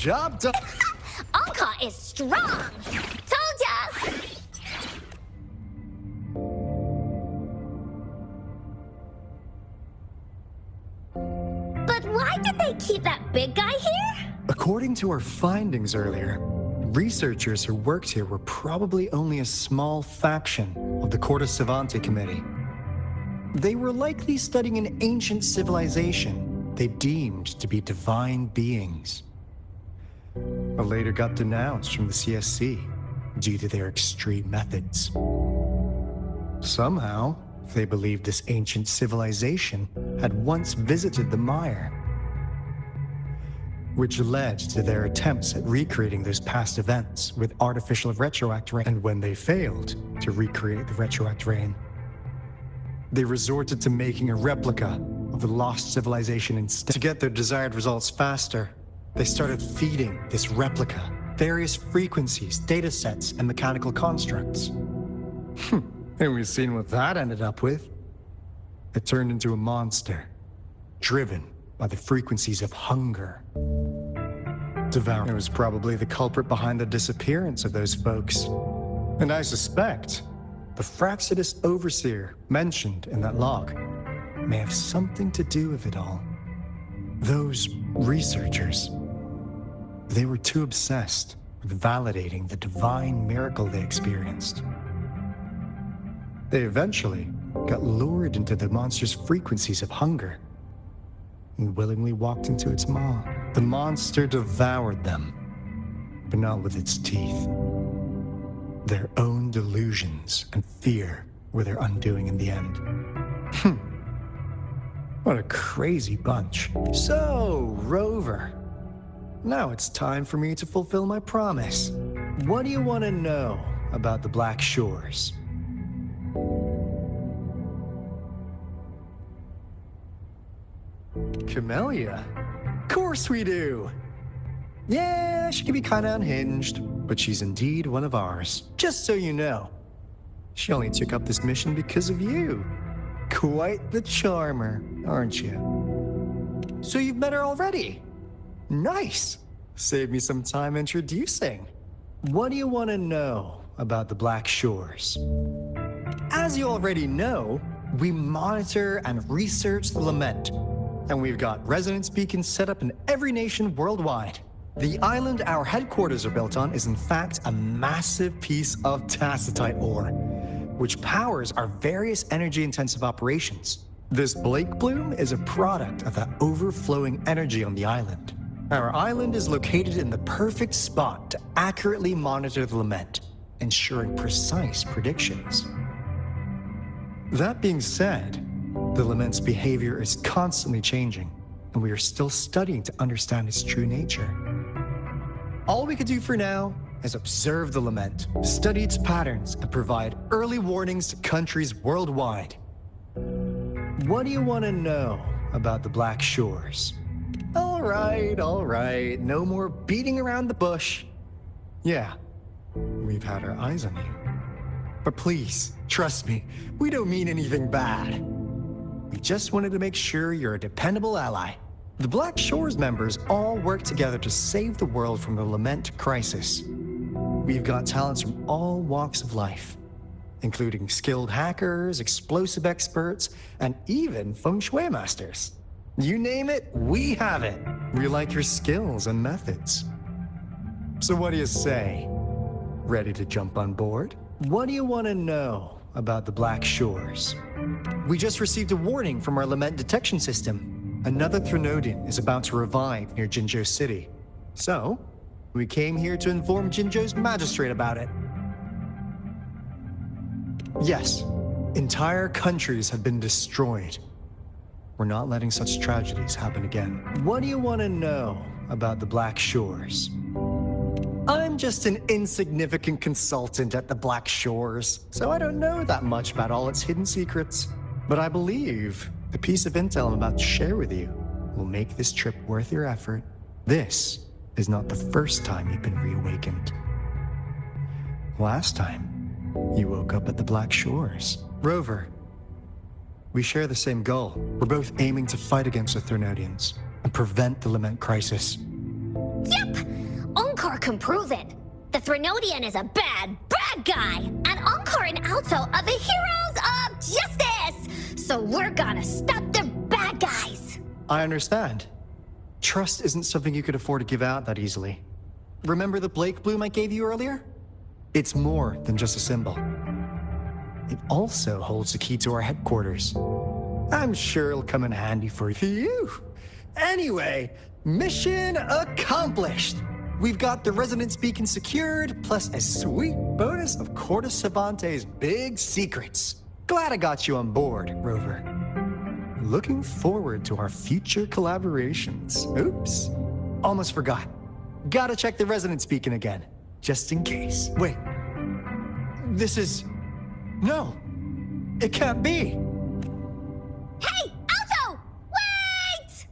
Job done. Anka is strong! Told ya! But why did they keep that big guy here? According to our findings earlier, researchers who worked here were probably only a small faction of the Corte Savante Committee. They were likely studying an ancient civilization they deemed to be divine beings, but later got denounced from the CSC due to their extreme methods. Somehow, they believed this ancient civilization had once visited the Mire, which led to their attempts at recreating those past events with artificial retroact rain. And when they failed to recreate the retroact rain, they resorted to making a replica of the lost civilization instead. To get their desired results faster, they started feeding this replica various frequencies, data sets, and mechanical constructs. And we've seen what that ended up with. It turned into a monster, driven by the frequencies of hunger. It was probably the culprit behind the disappearance of those folks. And I suspect the Fraxidus Overseer mentioned in that log may have something to do with it all. Those researchers, they were too obsessed with validating the divine miracle they experienced. They eventually got lured into the monster's frequencies of hunger and willingly walked into its maw. The monster devoured them, but not with its teeth. Their own delusions and fear were their undoing in the end. What a crazy bunch. So, Rover, now it's time for me to fulfill my promise. What do you want to know about the Black Shores? Camellia? Of course we do! Yeah, she can be kinda unhinged, but she's indeed one of ours. Just so you know, she only took up this mission because of you. Quite the charmer, aren't you? So you've met her already? Nice! Save me some time introducing. What do you want to know about the Black Shores? As you already know, we monitor and research the Lament, and we've got resonance beacons set up in every nation worldwide. The island our headquarters are built on is in fact a massive piece of tacitite ore, which powers our various energy-intensive operations. This Blake Bloom is a product of that overflowing energy on the island. Our island is located in the perfect spot to accurately monitor the Lament, ensuring precise predictions. That being said, the Lament's behavior is constantly changing, and we are still studying to understand its true nature. All we could do for now is observe the Lament, study its patterns, and provide early warnings to countries worldwide. What do you want to know about the Black Shores? All right, no more beating around the bush. Yeah, we've had our eyes on you. But please, trust me, we don't mean anything bad. We just wanted to make sure you're a dependable ally. The Black Shores members all work together to save the world from the Lament crisis. We've got talents from all walks of life, including skilled hackers, explosive experts, and even feng shui masters. You name it, we have it. We like your skills and methods. So what do you say? Ready to jump on board? What do you want to know about the Black Shores? We just received a warning from our Lament detection system. Another Threnodian is about to revive near Jinzhou City. So, we came here to inform Jinzhou's magistrate about it. Yes, entire countries have been destroyed. We're not letting such tragedies happen again. What do you want to know about the Black Shores? I'm just an insignificant consultant at the Black Shores, so I don't know that much about all its hidden secrets. But I believe the piece of intel I'm about to share with you will make this trip worth your effort. This is not the first time you've been reawakened. Last time, you woke up at the Black Shores. Rover, we share the same goal. We're both aiming to fight against the Threnodians and prevent the Lament crisis. Yep! Onkar can prove it. The Threnodian is a bad, bad guy, and Onkar and Alto are the heroes of justice! So we're gonna stop the bad guys! I understand. Trust isn't something you could afford to give out that easily. Remember the Blake bloom I gave you earlier? It's more than just a symbol. It also holds the key to our headquarters. I'm sure it'll come in handy for you. Anyway, mission accomplished! We've got the resonance beacon secured, plus a sweet bonus of Cortus Savante's big secrets. Glad I got you on board, Rover. Looking forward to our future collaborations. Oops, almost forgot. Gotta check the resonance beacon again, just in case. Wait, this is... No, it can't be. Hey, Alto! Wait!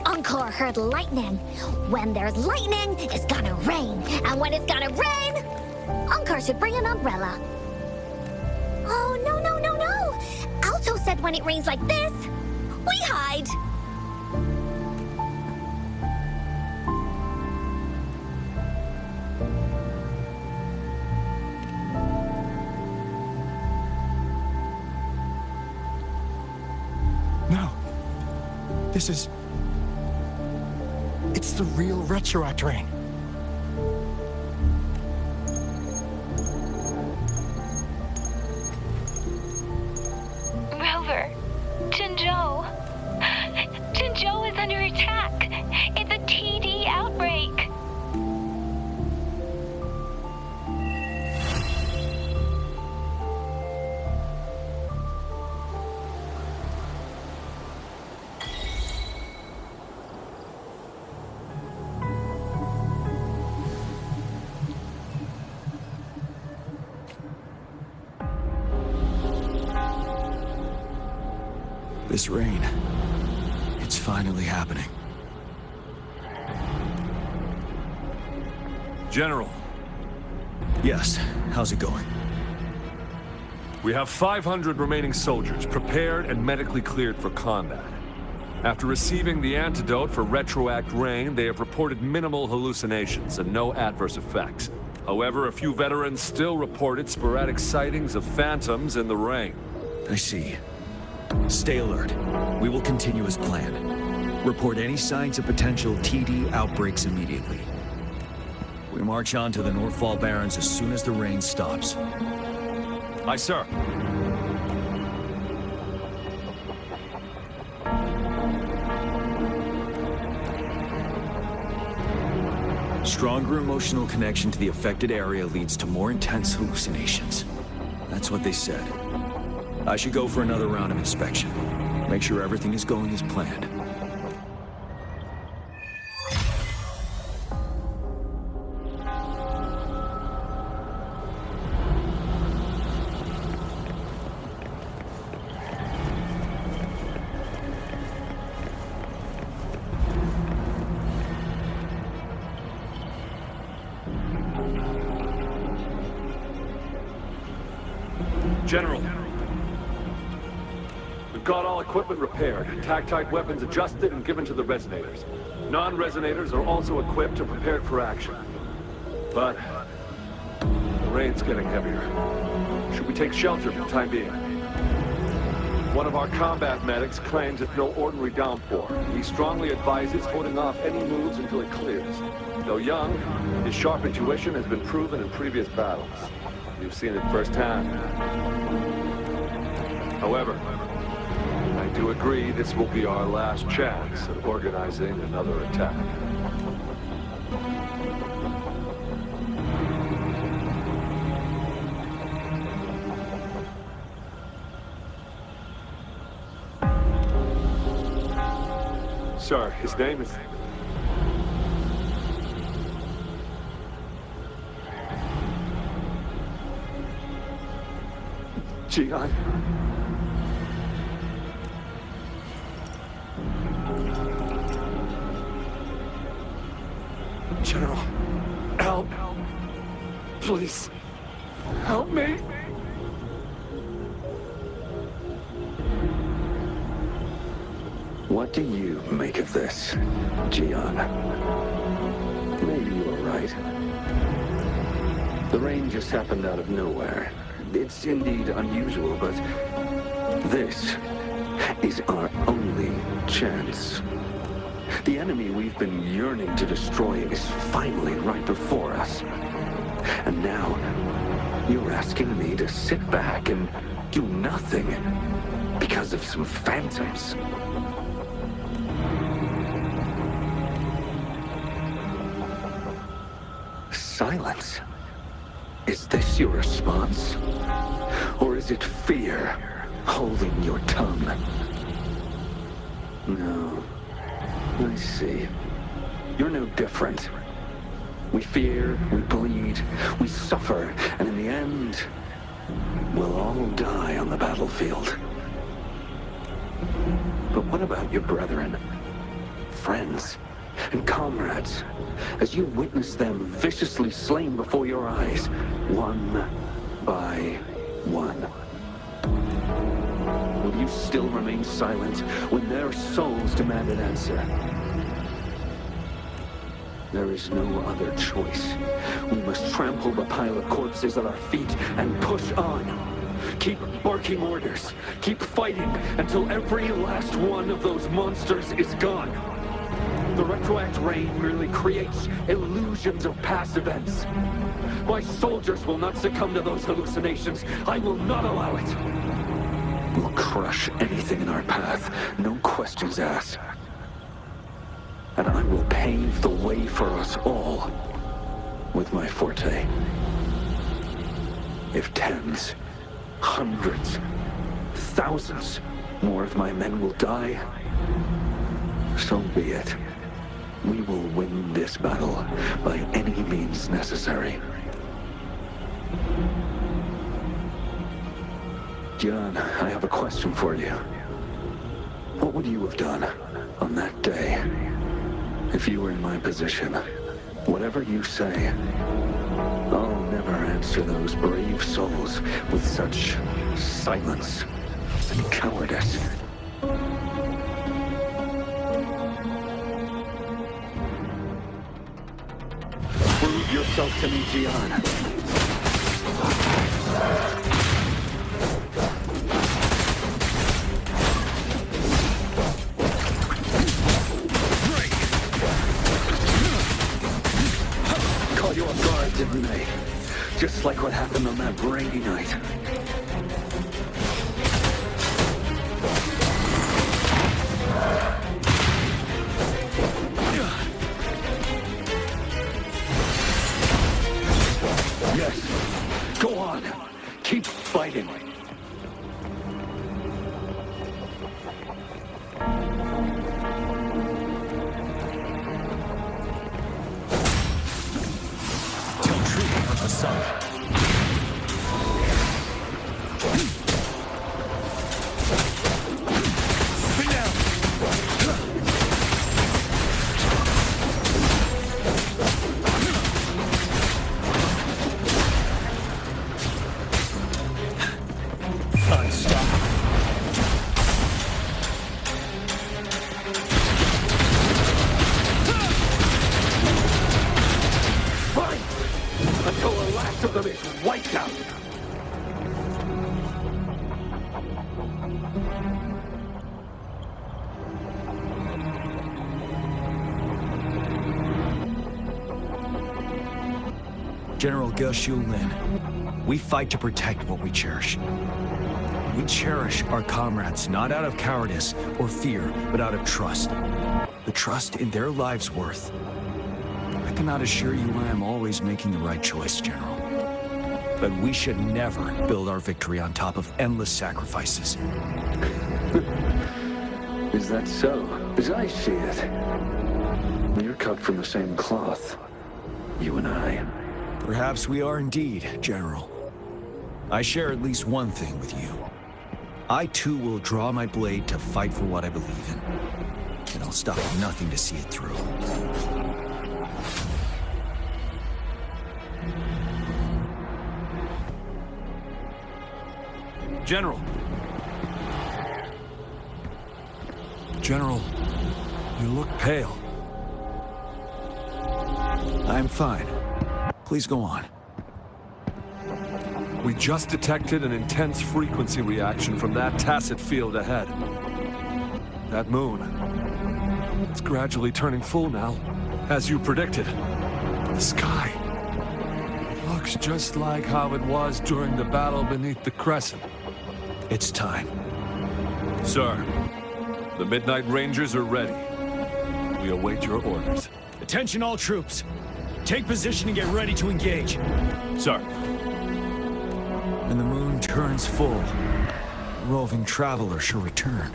Encore heard lightning. When there's lightning, it's gonna rain. And when it's gonna rain, Encore should bring an umbrella. Oh, no, no, no, no! Alto said when it rains like this, we hide. No. This is... It's the real Retroact Rain. Rover, Jinzhou. Jinzhou is under attack. It's a TD outbreak. This rain, it's finally happening. General. Yes, how's it going? We have 500 remaining soldiers prepared and medically cleared for combat. After receiving the antidote for Retroact Rain, they have reported minimal hallucinations and no adverse effects. However, a few veterans still reported sporadic sightings of phantoms in the rain. I see. Stay alert. We will continue as planned. Report any signs of potential TD outbreaks immediately. We march on to the Northfall Barrens as soon as the rain stops. Aye, sir. Stronger emotional connection to the affected area leads to more intense hallucinations. That's what they said. I should go for another round of inspection. Make sure everything is going as planned. General. We've got all equipment repaired, attack-type weapons adjusted and given to the resonators. Non-resonators are also equipped and prepared for action. But the rain's getting heavier. Should we take shelter for the time being? One of our combat medics claims it's no ordinary downpour. He strongly advises holding off any moves until it clears. Though young, his sharp intuition has been proven in previous battles. You've seen it firsthand. However, I do agree this will be our last chance at organizing another attack. Sir, his name is... Jian. General, help. Please, help me. What do you make of this, Gian? Maybe you were right. The rain just happened out of nowhere. It's indeed unusual, but this is our only chance. The enemy we've been yearning to destroy is finally right before us. And now, you're asking me to sit back and do nothing because of some phantoms. Silence. Is this your response? Or is it fear holding your tongue? No. I see. You're no different. We fear, we bleed, we suffer, and in the end, we'll all die on the battlefield. But what about your brethren, friends, and comrades, as you witness them viciously slain before your eyes, one by one? Will you still remain silent when their souls demand an answer? There is no other choice. We must trample the pile of corpses at our feet and push on. Keep barking orders. Keep fighting until every last one of those monsters is gone. The retroact rain merely creates illusions of past events. My soldiers will not succumb to those hallucinations. I will not allow it. We'll crush anything in our path, no questions asked. And I will pave the way for us all with my forte. If tens, hundreds, thousands more of my men will die, so be it. We will win this battle by any means necessary. John, I have a question for you. What would you have done on that day if you were in my position? Whatever you say, I'll never answer those brave souls with such silence and cowardice. Prove yourself to me, Gian. Caught you off guard, didn't they? Just like what happened on that rainy night. Yes. Go on. Keep fighting. Till truth from the sun. Until the last of them is wiped out! General Ge Lin, we fight to protect what we cherish. We cherish our comrades not out of cowardice or fear, but out of trust. The trust in their lives' worth. I cannot assure you I am always making the right choice, General. But we should never build our victory on top of endless sacrifices. Is that so? As I see it, you're cut from the same cloth, you and I. Perhaps we are indeed, General. I share at least one thing with you. I too will draw my blade to fight for what I believe in. And I'll stop at nothing to see it through. General. General, you look pale. I'm fine. Please go on. We just detected an intense frequency reaction from that tacit field ahead. That moon. It's gradually turning full now, as you predicted. The sky. It looks just like how it was during the battle beneath the crescent. It's time. Sir, the Midnight Rangers are ready. We await your orders. Attention all troops. Take position and get ready to engage. Sir. When the moon turns full, roving travelers shall return.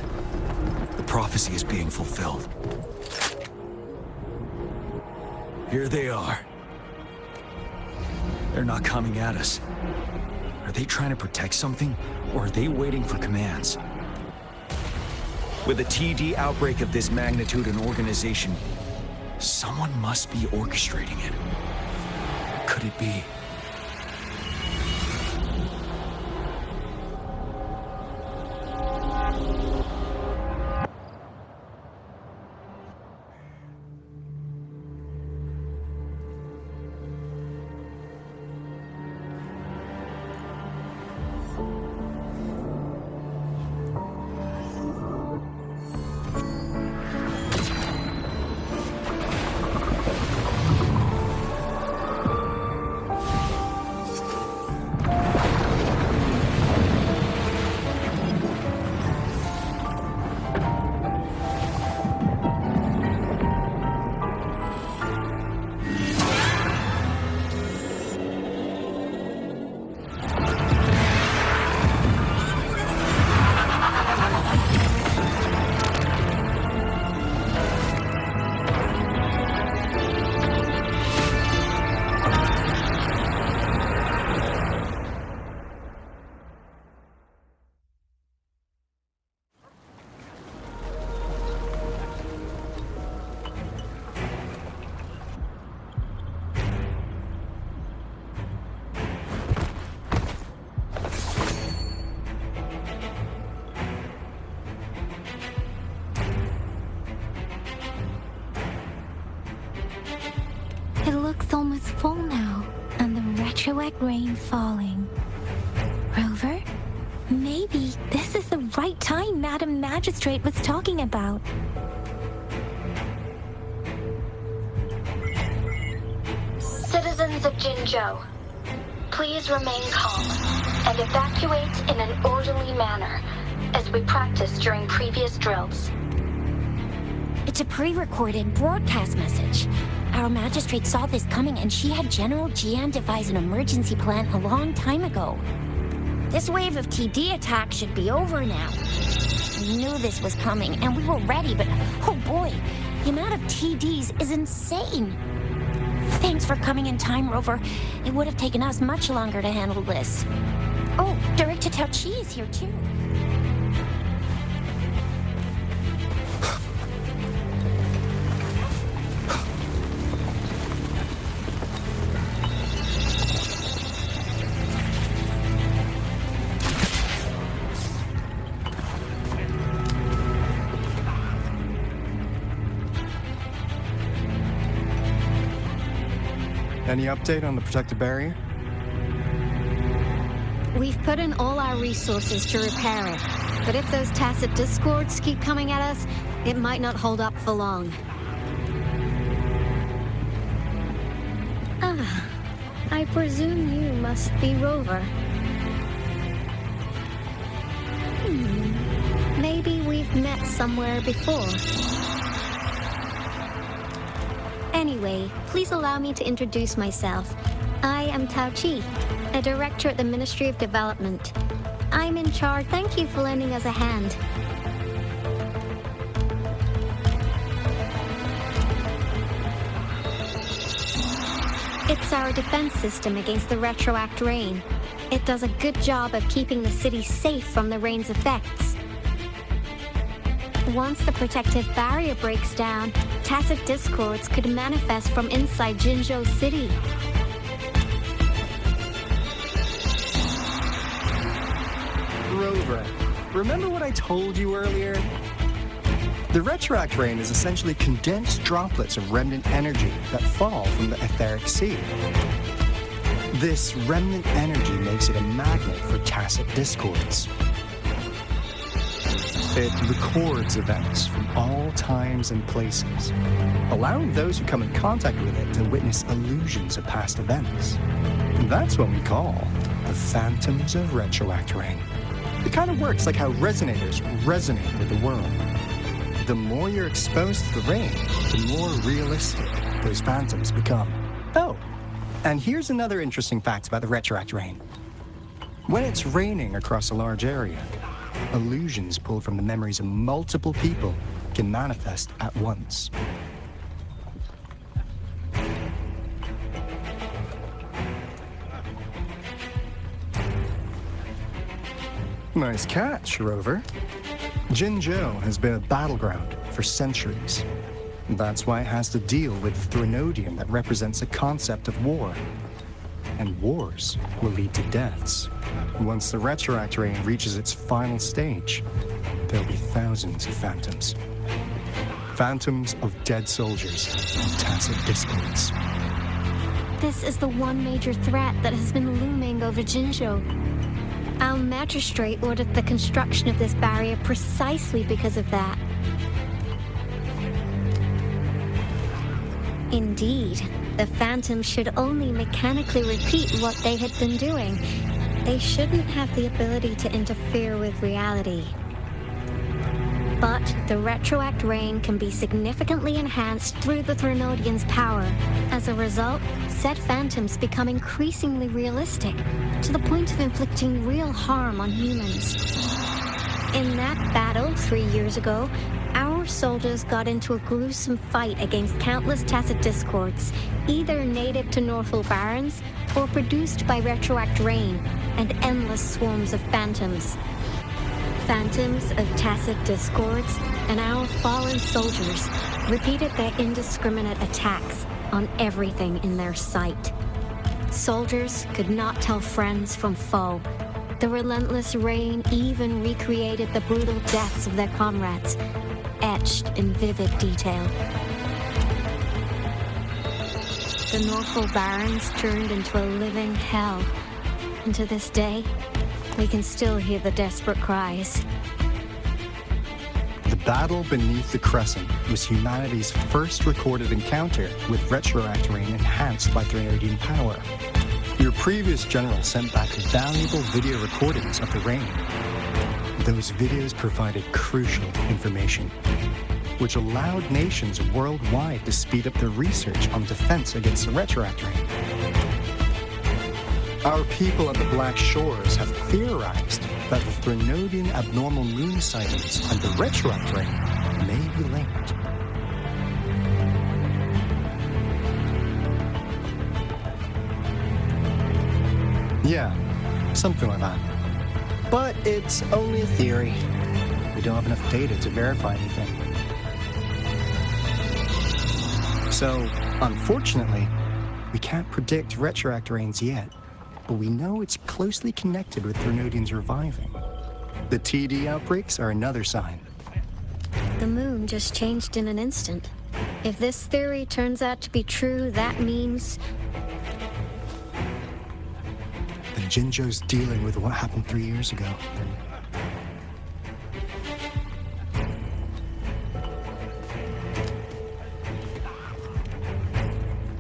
The prophecy is being fulfilled. Here they are. They're not coming at us. Are they trying to protect something, or are they waiting for commands? With a TD outbreak of this magnitude and organization, someone must be orchestrating it. Could it be? It looks almost full now, and the retroact rain falling. Rover? Maybe this is the right time Madam Magistrate was talking about. Citizens of Jinzhou, please remain calm and evacuate in an orderly manner, as we practiced during previous drills. It's a pre-recorded broadcast message. Our magistrate saw this coming and she had General Jian devise an emergency plan a long time ago. This wave of TD attacks should be over now. We knew this was coming and we were ready, but oh boy, the amount of TDs is insane. Thanks for coming in time, Rover. It would have taken us much longer to handle this. Oh, Director Tao Chi is here too. Any update on the protective barrier? We've put in all our resources to repair it, but if those tacit discords keep coming at us, it might not hold up for long. Ah, I presume you must be Rover. Maybe we've met somewhere before. Anyway, please allow me to introduce myself. I am Tao Chi, a director at the Ministry of Development. I'm in charge. Thank you for lending us a hand. It's our defense system against the retroact rain. It does a good job of keeping the city safe from the rain's effects. Once the protective barrier breaks down, tacit discords could manifest from inside Jinzhou City. Rover, remember what I told you earlier? The retroact rain is essentially condensed droplets of remnant energy that fall from the etheric sea. This remnant energy makes it a magnet for tacit discords. It records events from all times and places, allowing those who come in contact with it to witness illusions of past events. And that's what we call the phantoms of retroact rain. It kind of works like how resonators resonate with the world. The more you're exposed to the rain, the more realistic those phantoms become. Oh, and here's another interesting fact about the retroact rain. When it's raining across a large area, illusions pulled from the memories of multiple people can manifest at once. Nice catch, Rover. Jinzhou has been a battleground for centuries. That's why it has to deal with Threnodium that represents the concept of war. And wars will lead to deaths. Once the retroact rain reaches its final stage, there'll be thousands of phantoms. Phantoms of dead soldiers and tacit discords. This is the one major threat that has been looming over Jinzhou. Our magistrate ordered the construction of this barrier precisely because of that. Indeed, the phantoms should only mechanically repeat what they had been doing. They shouldn't have the ability to interfere with reality. But the retroact rain can be significantly enhanced through the Threnodian's power. As a result, said phantoms become increasingly realistic, to the point of inflicting real harm on humans. In that battle 3 years ago, our soldiers got into a gruesome fight against countless tacit discords, either native to Northall Barrens or produced by retroact rain and endless swarms of phantoms. Phantoms of tacit discords and our fallen soldiers repeated their indiscriminate attacks on everything in their sight. Soldiers could not tell friends from foe. The relentless rain even recreated the brutal deaths of their comrades, etched in vivid detail. The Northall Barrens turned into a living hell, and to this day, we can still hear the desperate cries. The battle beneath the Crescent was humanity's first recorded encounter with retroact rain enhanced by Threnodian power. Your previous general sent back valuable video recordings of the rain. Those videos provided crucial information, which allowed nations worldwide to speed up their research on defense against the retroact rain. Our people at the Black Shores have theorized that the Threnodian abnormal moon sightings and the retroact rain may be linked. Yeah, something like that. But it's only a theory. We don't have enough data to verify anything. So, unfortunately, we can't predict retroact rains yet. But we know it's closely connected with Threnodians reviving. The TD outbreaks are another sign. The moon just changed in an instant. If this theory turns out to be true, that means that Jinzhou's dealing with what happened 3 years ago.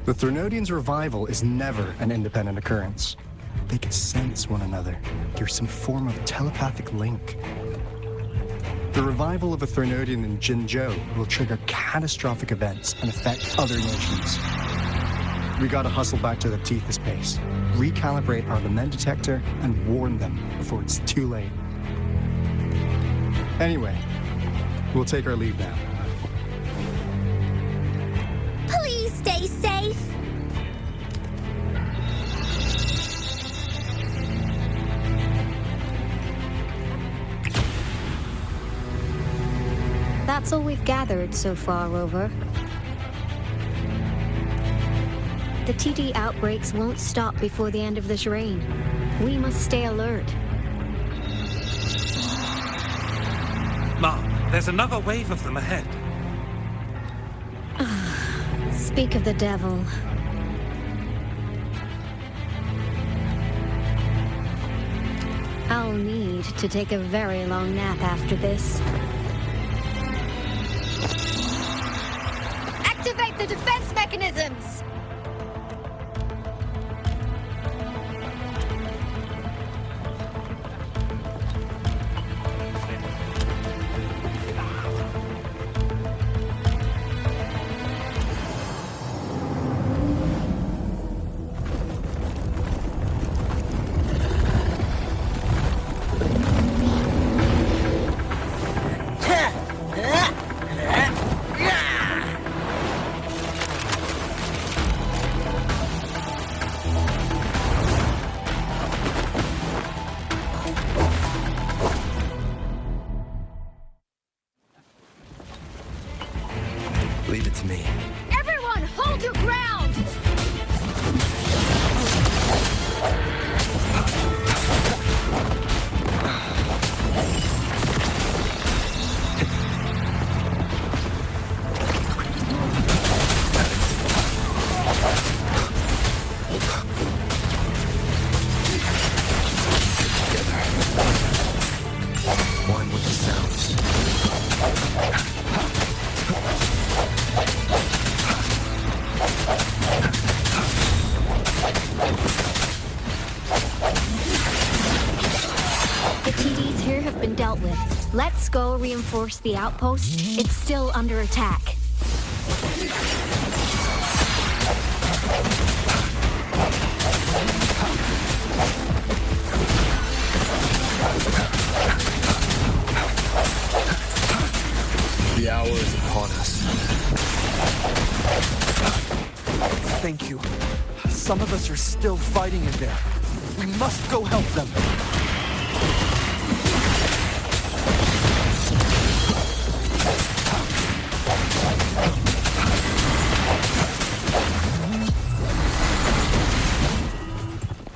The Threnodians' revival is never an independent occurrence. They could sense one another through some form of telepathic link. The revival of a Threnodian in Jinzhou will trigger catastrophic events and affect other nations. We gotta hustle back to the Tethys base, recalibrate our lament detector, and warn them before it's too late. Anyway, we'll take our leave now. please stay safe. That's all we've gathered so far, Rover. The TD outbreaks won't stop before the end of this reign. We must stay alert. There's another wave of them ahead. Speak of the devil. I'll need to take a very long nap after this. Activate the defense mechanisms! Leave it to me. Everyone, hold your ground! One with the sounds. The TDs here have been dealt with. Let's go reinforce the outpost. It's still under attack. The hour is upon us. Thank you. Some of us are still fighting in there. We must go help them.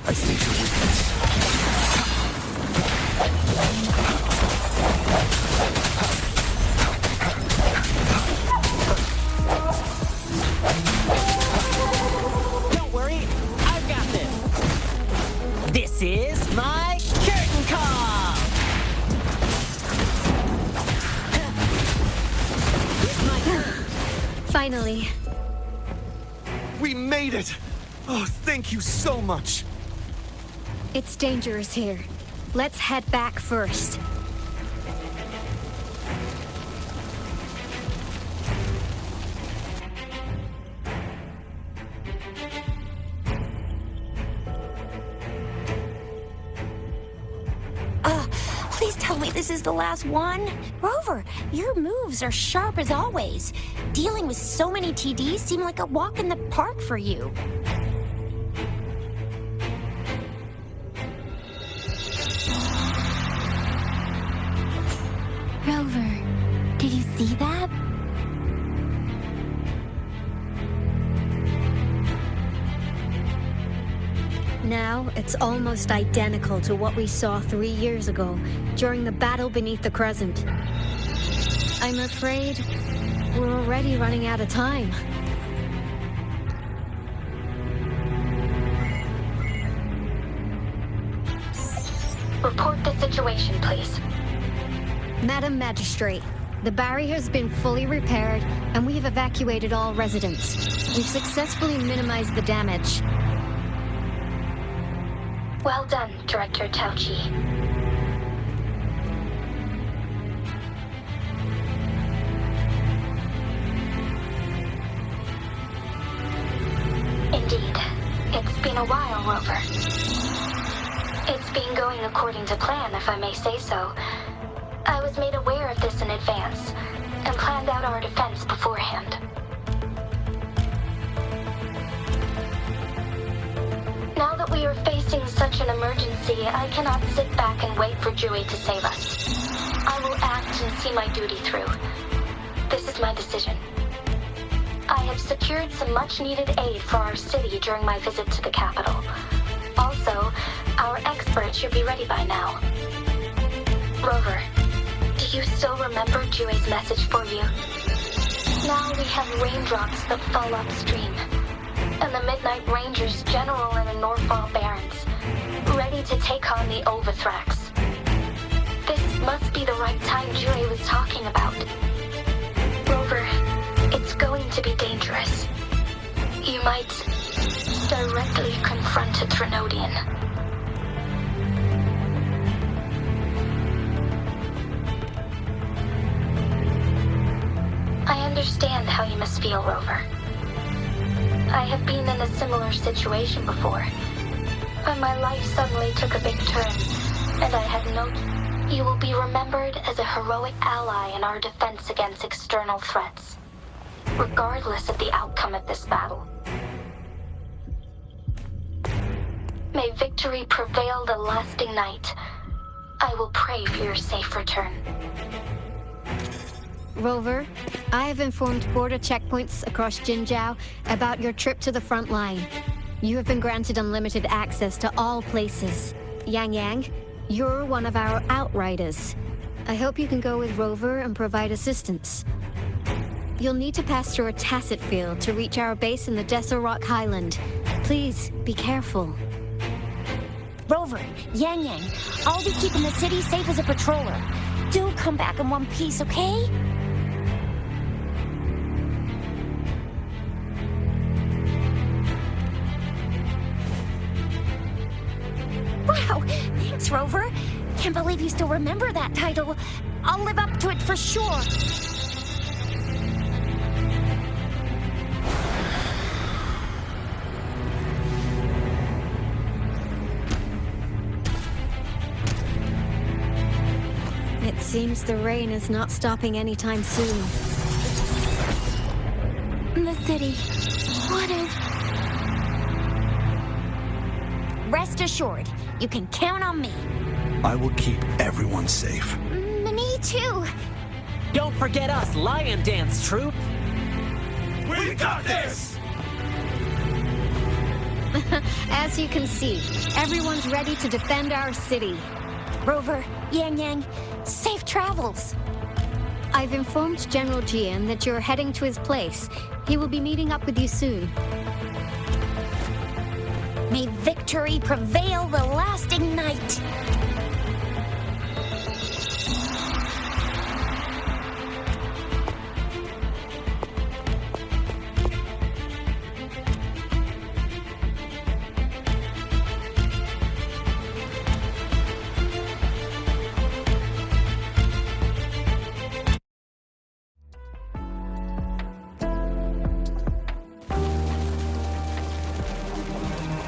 I see your weakness. Don't worry, I've got this. This is my curtain call. It's my turn. Finally. We made it! Oh, thank you so much! It's dangerous here. Let's head back first. Please tell me this is the last one. Rover, your moves are sharp as always. Dealing with so many TDs seemed like a walk in the park for you. Rover, did you see that? Now, it's almost identical to what we saw 3 years ago, during the battle beneath the Crescent. I'm afraid we're already running out of time. Report the situation, please. Madam Magistrate, the barrier has been fully repaired, and we have evacuated all residents. We've successfully minimized the damage. Well done, Director Tauchi. Indeed. It's been a while, Rover. It's been going according to plan, if I may say so. I was made aware of this in advance, and planned out our defense beforehand. Now that we are facing such an emergency, I cannot sit back and wait for Dewey to save us. I will act and see my duty through. This is my decision. I have secured some much-needed aid for our city during my visit to the capital. Also, our expert should be ready by now. Rover, do you still remember Jue's message for you? Now we have raindrops that fall upstream, and the Midnight Rangers general in the Northfall Barrens, ready to take on the Overthrax. This must be the right time Jue was talking about. Rover, it's going to be dangerous. You might directly confront a Trinodian. I understand how you must feel, Rover. I have been in a similar situation before, when my life suddenly took a big turn, and I had no... You will be remembered as a heroic ally in our defense against external threats, regardless of the outcome of this battle. May victory prevail the lasting night. I will pray for your safe return. Rover, I have informed border checkpoints across Jinzhou about your trip to the front line. You have been granted unlimited access to all places. Yang Yang, you're one of our outriders. I hope you can go with Rover and provide assistance. You'll need to pass through a tacit field to reach our base in the Desert Rock Highland. Please, be careful. Rover, Yang Yang, I'll be keeping the city safe as a patroller. Do come back in one piece, okay? Wow, thanks, Rover. Can't believe you still remember that title. I'll live up to it for sure. It seems the rain is not stopping anytime soon. The city. What if... Rest assured, you can count on me. I will keep everyone safe. Me too. Don't forget us, Lion Dance Troop. We got this! As you can see, everyone's ready to defend our city. Rover, Yang Yang, safe travels. I've informed General Jian that you're heading to his place. He will be meeting up with you soon. May victory prevail the lasting night.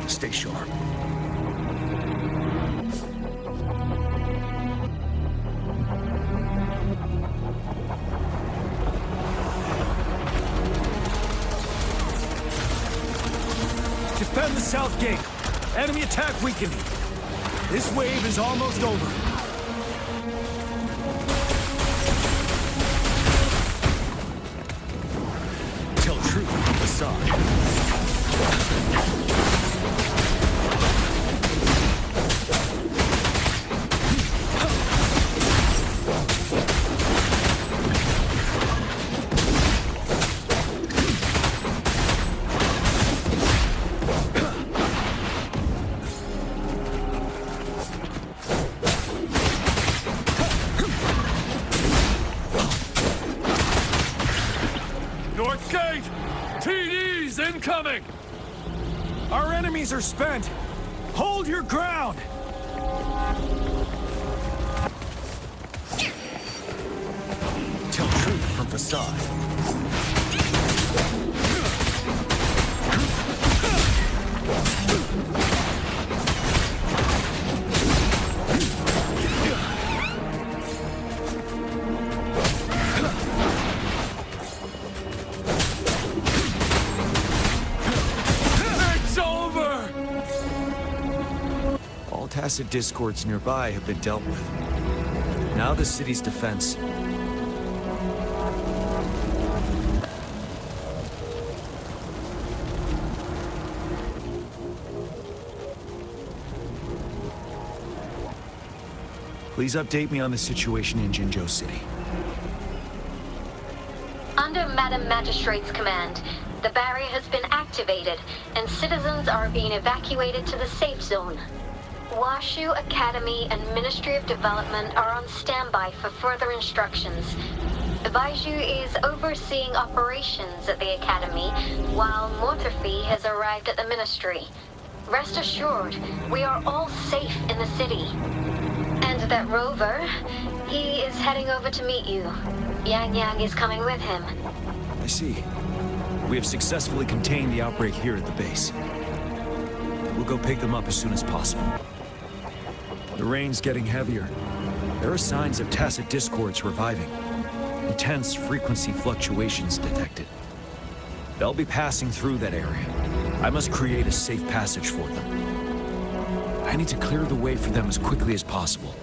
Stay sharp. Defend the south gate. Enemy attack weakening. This wave is almost over. Tell truth from the side. North Gate! TD's incoming! Our enemies are spent. Hold your ground! Tell truth from facade. Tacit discords nearby have been dealt with. Now the city's defense. Please update me on the situation in Jinzhou City. Under Madam Magistrate's command, the barrier has been activated, and citizens are being evacuated to the safe zone. Washu Academy and Ministry of Development are on standby for further instructions. Baiju is overseeing operations at the Academy, while Mortophy has arrived at the Ministry. Rest assured, we are all safe in the city. And that rover, he is heading over to meet you. Yang Yang is coming with him. I see. We have successfully contained the outbreak here at the base. We'll go pick them up as soon as possible. The rain's getting heavier. There are signs of tacit discords reviving. Intense frequency fluctuations detected. They'll be passing through that area. I must create a safe passage for them. I need to clear the way for them as quickly as possible.